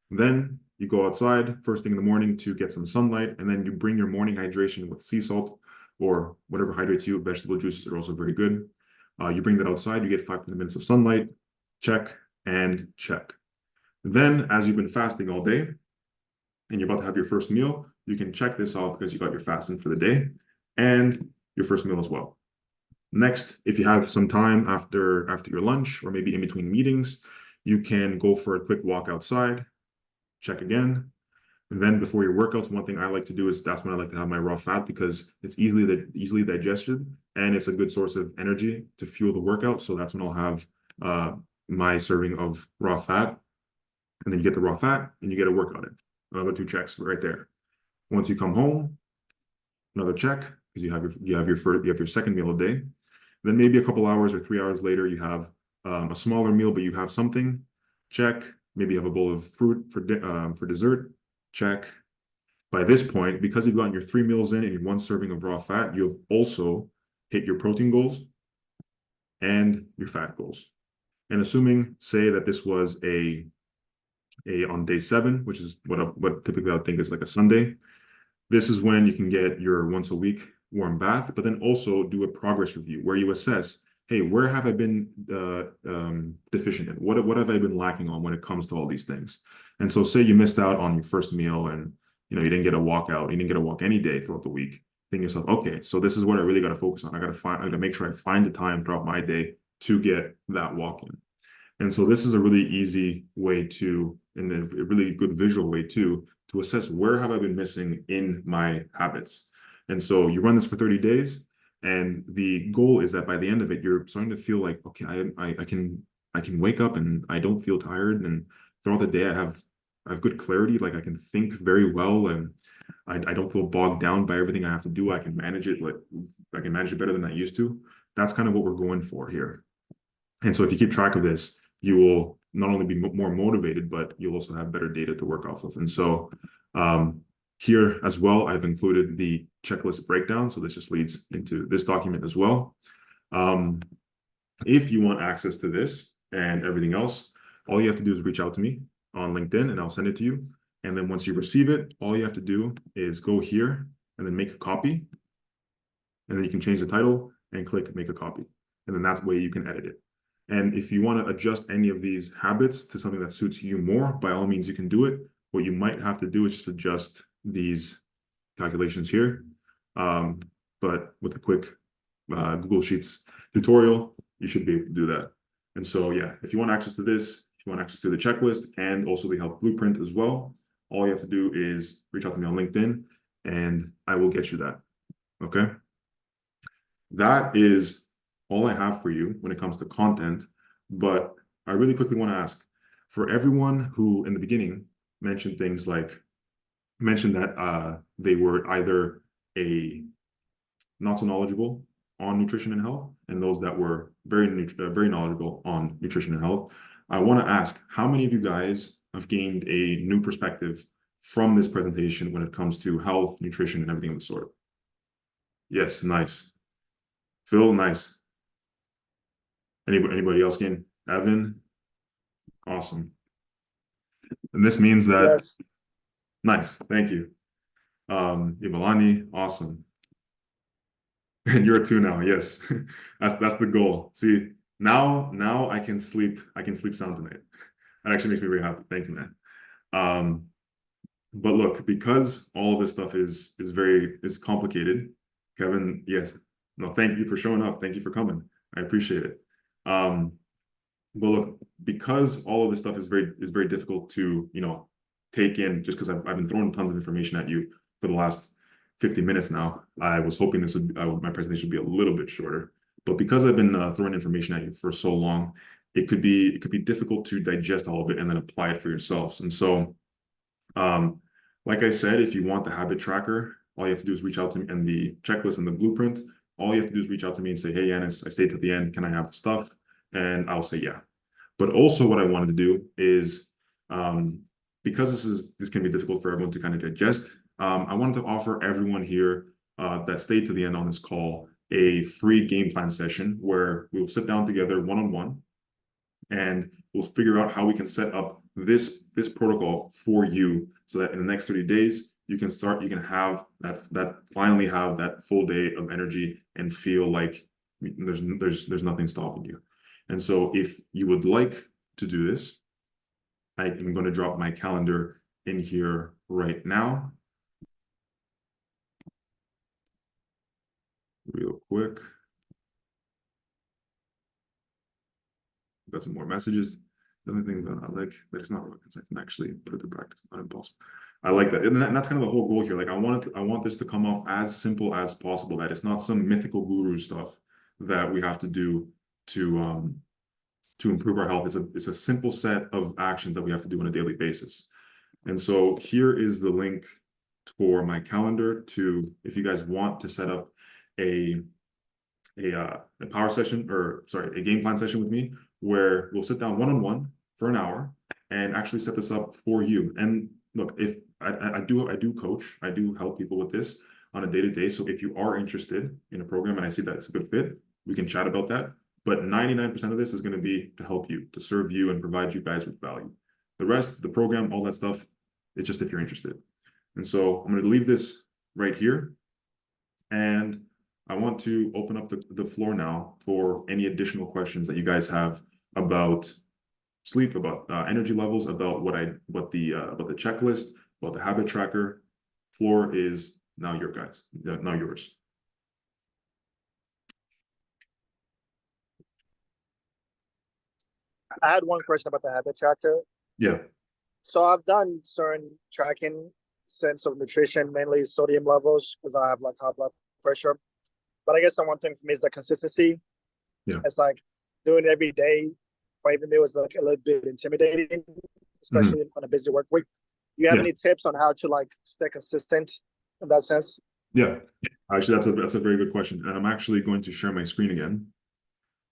Then you go outside first thing in the morning to get some sunlight, and then you bring your morning hydration with sea salt or whatever hydrates you. Vegetable juices are also very good. You bring that outside, you get 5 to 10 minutes of sunlight, check and check. Then as you've been fasting all day and you're about to have your first meal, you can check this off because you got your fasting for the day and your first meal as well. Next, if you have some time after your lunch or maybe in between meetings, you can go for a quick walk outside, check again. And then before your workouts, one thing I like to do is that's when I like to have my raw fat, because it's easily digested and it's a good source of energy to fuel the workout. So that's when I'll have my serving of raw fat. And then you get the raw fat and you get a workout in. Another 2 checks right there. Once you come home, another check, because you have your second meal a day. Then maybe a couple hours or 3 hours later, you have a smaller meal, but you have something, check. Maybe you have a bowl of fruit for dessert, check. By this point, because you've gotten your 3 meals in and your 1 serving of raw fat, you've also hit your protein goals and your fat goals. And assuming, say that this was a on day 7, which is what typically I would think is like a Sunday, this is when you can get your once a week warm bath, but then also do a progress review where you assess, hey, where have I been deficient in? What have I been lacking on when it comes to all these things? And so say you missed out on your first meal and you didn't get a walk out, you didn't get a walk any day throughout the week. Think yourself, okay, so this is what I really got to focus on. I got to make sure I find the time throughout my day to get that walk in. And so this is a really easy way to, and a really good visual way to assess where have I been missing in my habits. And so you run this for 30 days, and the goal is that by the end of it, you're starting to feel like, okay, I can wake up and I don't feel tired, and throughout the day I have good clarity, like I can think very well, and I don't feel bogged down by everything I have to do. I can manage it, like I can manage it better than I used to. That's kind of what we're going for here. And so if you keep track of this, you will not only be more motivated, but you'll also have better data to work off of. And so here as well, I've included the checklist breakdown. So this just leads into this document as well. If you want access to this and everything else, all you have to do is reach out to me on LinkedIn and I'll send it to you. And then once you receive it, all you have to do is go here and then make a copy. And then you can change the title and click make a copy. And then that's the way you can edit it. And if you want to adjust any of these habits to something that suits you more, by all means, you can do it. What you might have to do is just adjust these calculations here. But with a quick Google Sheets tutorial, you should be able to do that. And so, yeah, if you want access to this, if you want access to the checklist and also the health blueprint as well, all you have to do is reach out to me on LinkedIn and I will get you that. Okay. That is all I have for you when it comes to content, but I really quickly want to ask, for everyone who in the beginning mentioned things like, that they were either not so knowledgeable on nutrition and health, and those that were very knowledgeable on nutrition and health, I want to ask, how many of you guys have gained a new perspective from this presentation when it comes to health, nutrition, and everything of the sort? Yes, nice. Phil, nice. Anybody else gain? Evan, awesome. And this means that, Yes. Nice, thank you. Ivalani, awesome. And you're 2 now, yes. That's the goal. See, now I can sleep sound tonight. That actually makes me very happy. Thank you, man. But look, because all of this stuff is complicated, Kevin, yes. No, thank you for showing up. Thank you for coming. I appreciate it. But look, because all of this stuff is very difficult to take in, just because I've been throwing tons of information at you for the last 50 minutes now. I was hoping this would my presentation would be a little bit shorter, but because I've been throwing information at you for so long, it could be difficult to digest all of it and then apply it for yourselves. And so, like I said, if you want the habit tracker, all you have to do is reach out to me, and the checklist and the blueprint. All you have to do is reach out to me and say, hey, Yanis, I stayed to the end. Can I have the stuff? And I'll say, yeah. But also what I wanted to do is, because this can be difficult for everyone to kind of digest, I wanted to offer everyone here that stayed to the end on this call a free game plan session where we'll sit down together one-on-one and we'll figure out how we can set up this protocol for you so that in the next 30 days, you can have finally have that full day of energy and feel like there's nothing stopping you. And so if you would like to do this, I am going to drop my calendar in here right now. Real quick. Got some more messages. The only thing that I like that it's not rocket science, I can actually put it to practice, not impossible. I like that. And that's kind of the whole goal here. Like I want this to come off as simple as possible, that it's not some mythical guru stuff that we have to do to improve our health. It's a simple set of actions that we have to do on a daily basis. And so here is the link for my calendar if you guys want to set up a a power session, or sorry, a game plan session with me, where we'll sit down one-on-one for an hour and actually set this up for you. And look, if I do coach, I do help people with this on a day-to-day. So if you are interested in a program and I see that it's a good fit, we can chat about that. But 99% of this is going to be to help you, to serve you and provide you guys with value. The rest, the program, all that stuff, it's just if you're interested. And so I'm going to leave this right here. And I want to open up the floor now for any additional questions that you guys have about sleep, about energy levels, about about the checklist, about the habit tracker. Floor is now now yours. I had one question about the habit tracker. Yeah. So I've done certain tracking sense of nutrition, mainly sodium levels, because I have like high blood pressure. But I guess the one thing for me is the consistency. Yeah. It's like doing it every day or every meal is like a little bit intimidating, especially on a busy work week. Do you have any tips on how to like stay consistent in that sense? Yeah, actually, that's a very good question, and I'm actually going to share my screen again,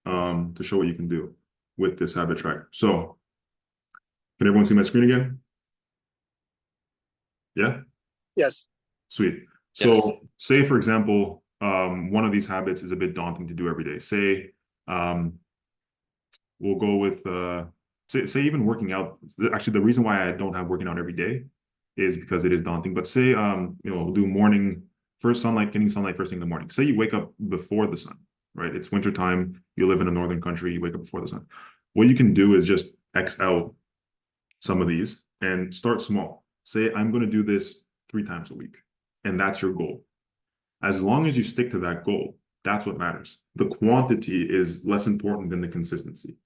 to show what you can do with this habit tracker. So, can everyone see my screen again? Yeah. Yes. Sweet. So, say for example, one of these habits is a bit daunting to do every day. Say, we'll go with say even working out. Actually, the reason why I don't have working out every day is because it is daunting. But say we'll do morning first sunlight, getting sunlight first thing in the morning. Say you wake up before the sun, right? It's winter time. You live in a northern country. You wake up before the sun. What you can do is just X out some of these and start small. Say I'm going to do this 3 times a week, and that's your goal. As long as you stick to that goal, that's what matters. The quantity is less important than the consistency.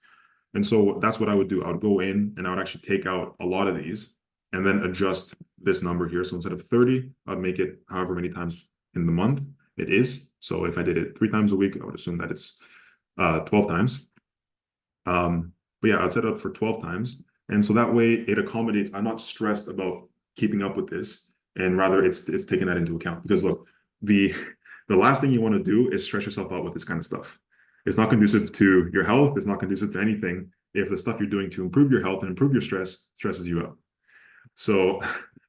And so that's what I would do. I would go in and I would actually take out a lot of these and then adjust this number here. So instead of 30, I'd make it however many times in the month it is. So if I did it 3 times a week, I would assume that it's 12 times. But yeah, I'd set it up for 12 times. And so that way it accommodates, I'm not stressed about keeping up with this, and rather it's taking that into account. Because look, the last thing you want to do is stress yourself out with this kind of stuff. It's not conducive to your health. It's not conducive to anything if the stuff you're doing to improve your health and improve your stress stresses you out. So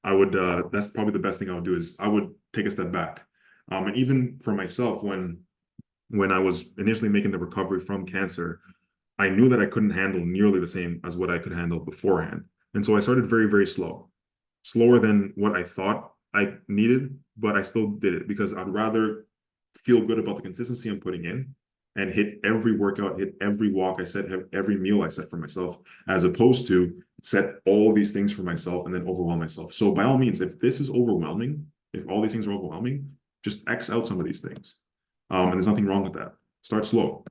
I would, that's probably the best thing I would do, is I would take a step back. And even for myself, when I was initially making the recovery from cancer, I knew that I couldn't handle nearly the same as what I could handle beforehand. And so I started very, very slow, slower than what I thought I needed, but I still did it because I'd rather feel good about the consistency I'm putting in and hit every workout, hit every walk I set, every meal I set for myself, as opposed to set all these things for myself and then overwhelm myself. So by all means, if this is overwhelming, if all these things are overwhelming, just X out some of these things. And there's nothing wrong with that. Start slow.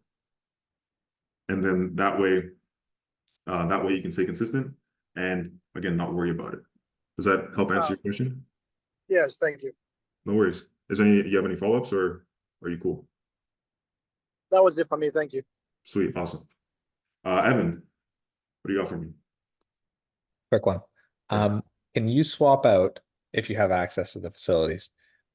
And then that way you can stay consistent and again, not worry about it. Does that help answer your question? Yes, thank you. No worries. You have any follow-ups, or are you cool? That was it for me. Thank you. Sweet. Awesome. Evan, what do you got for me? Quick one. Can you swap out, if you have access to the facilities,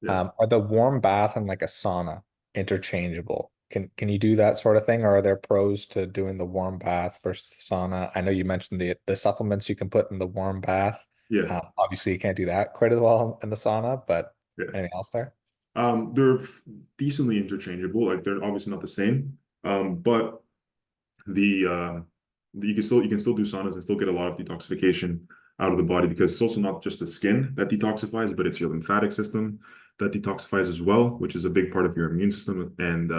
are the warm bath and like a sauna interchangeable? Can you do that sort of thing, or are there pros to doing the warm bath versus the sauna? I know you mentioned the supplements you can put in the warm bath. Yeah. Obviously you can't do that quite as well in the sauna, but anything else there? They're decently interchangeable. Like, they're obviously not the same. But you can still do saunas and still get a lot of detoxification out of the body, because it's also not just the skin that detoxifies, but it's your lymphatic system that detoxifies as well, which is a big part of your immune system and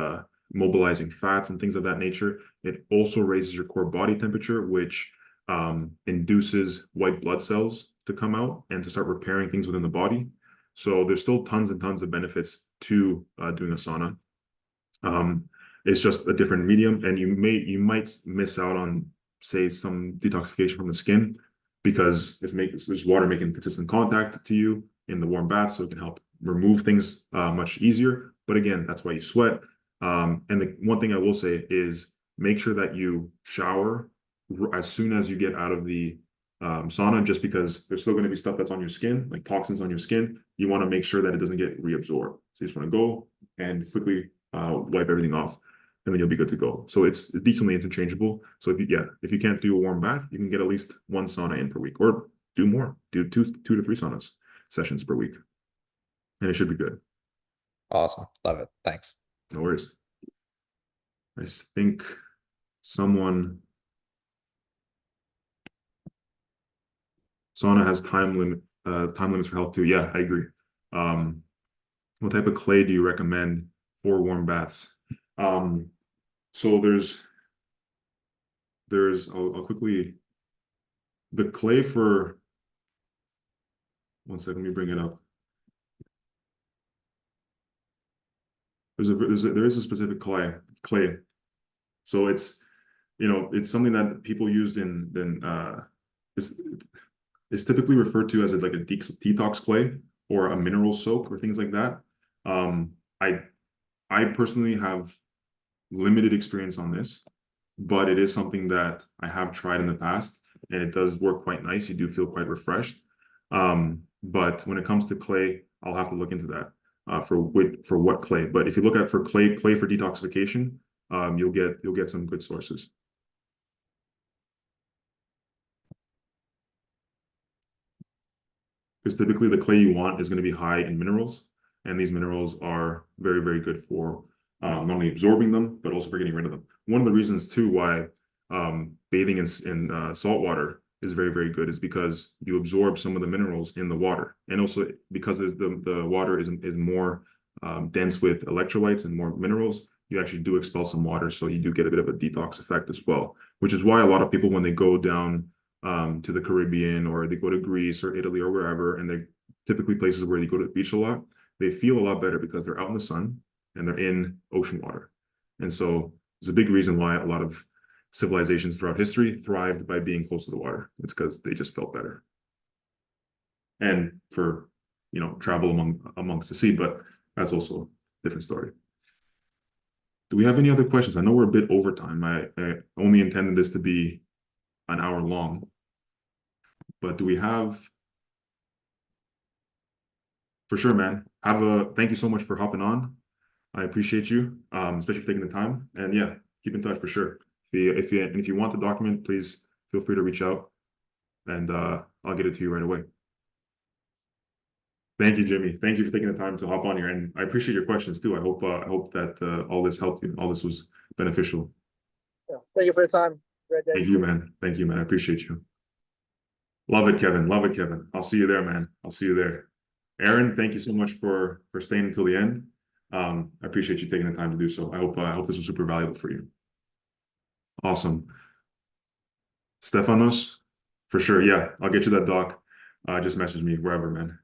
mobilizing fats and things of that nature. It also raises your core body temperature, which induces white blood cells to come out and to start repairing things within the body. So there's still tons and tons of benefits to doing a sauna. It's just a different medium, and you might miss out on, say, some detoxification from the skin, because there's water making consistent contact to you in the warm bath, so it can help remove things much easier. But again, that's why you sweat. And the one thing I will say is make sure that you shower as soon as you get out of the sauna, just because there's still going to be stuff that's on your skin, like toxins on your skin. You want to make sure that it doesn't get reabsorbed. So you just want to go and quickly wipe everything off, and then you'll be good to go. So it's decently interchangeable. So if you can't do a warm bath, you can get at least one sauna in per week, or do more, do two to three saunas sessions per week, and it should be good. Awesome. Love it. Thanks. No worries. I think sauna has time limits for health too. Yeah, I agree. What type of clay do you recommend for warm baths? So I'll quickly, the clay for, one second, let me bring it up. There is a specific clay. So it's, it's something that people used it's typically referred to as like a detox clay or a mineral soak or things like that. I personally have limited experience on this, but it is something that I have tried in the past, and it does work quite nice. You do feel quite refreshed. But when it comes to clay, I'll have to look into that for what clay. But if you look at for clay for detoxification, you'll get some good sources. Because typically the clay you want is going to be high in minerals, and these minerals are very, very good for not only absorbing them, but also for getting rid of them. One of the reasons too why bathing in salt water is very, very good is because you absorb some of the minerals in the water, and also because the water is more dense with electrolytes and more minerals, you actually do expel some water, so you do get a bit of a detox effect as well, which is why a lot of people, when they go down to the Caribbean, or they go to Greece or Italy or wherever, and they're typically places where you go to the beach a lot, they feel a lot better because they're out in the sun and they're in ocean water. And so there's a big reason why a lot of civilizations throughout history thrived by being close to the water. It's because they just felt better. And for, travel amongst the sea, but that's also a different story. Do we have any other questions? I know we're a bit over time. I only intended this to be an hour long, but do we have? For sure, man. Thank you so much for hopping on. I appreciate you, especially for taking the time. And yeah, keep in touch for sure. If you want the document, please feel free to reach out, and I'll get it to you right away. Thank you, Jimmy. Thank you for taking the time to hop on here, and I appreciate your questions too. I hope that all this helped you. All this was beneficial. Yeah. Thank you for your time. Great day. Thank you, man. Thank you, man. I appreciate you. Love it, Kevin. Love it, Kevin. I'll see you there, man. I'll see you there. Aaron, thank you so much for staying until the end. I appreciate you taking the time to do so. I hope this was super valuable for you. Awesome. Stefanos, for sure. Yeah, I'll get you that doc. Just message me wherever, man.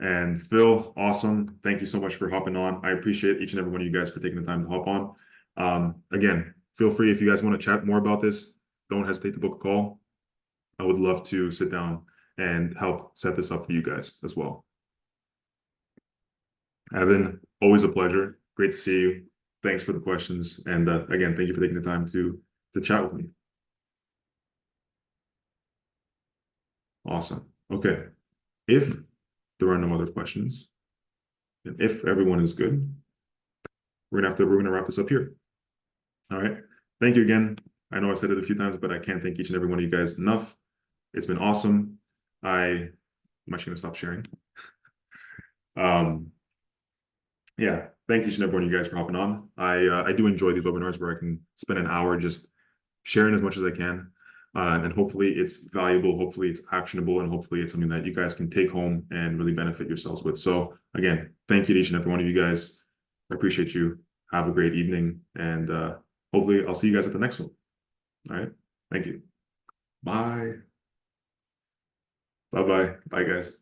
And Phil, awesome. Thank you so much for hopping on. I appreciate each and every one of you guys for taking the time to hop on. Again, feel free if you guys want to chat more about this, don't hesitate to book a call. I would love to sit down and help set this up for you guys as well. Evan, always a pleasure. Great to see you. Thanks for the questions. And again, thank you for taking the time to chat with me. Awesome. Okay. If there are no other questions, and if everyone is good, we're gonna wrap this up here. All right. Thank you again. I know I've said it a few times, but I can't thank each and every one of you guys enough. It's been awesome. I'm actually gonna stop sharing. Yeah, thank each and every one of you guys for hopping on. I do enjoy these webinars where I can spend an hour just sharing as much as I can. And hopefully it's valuable, hopefully it's actionable, and hopefully it's something that you guys can take home and really benefit yourselves with. So again, thank you to each and every one of you guys. I appreciate you. Have a great evening, and hopefully I'll see you guys at the next one. All right, thank you. Bye. Bye-bye. Bye, guys.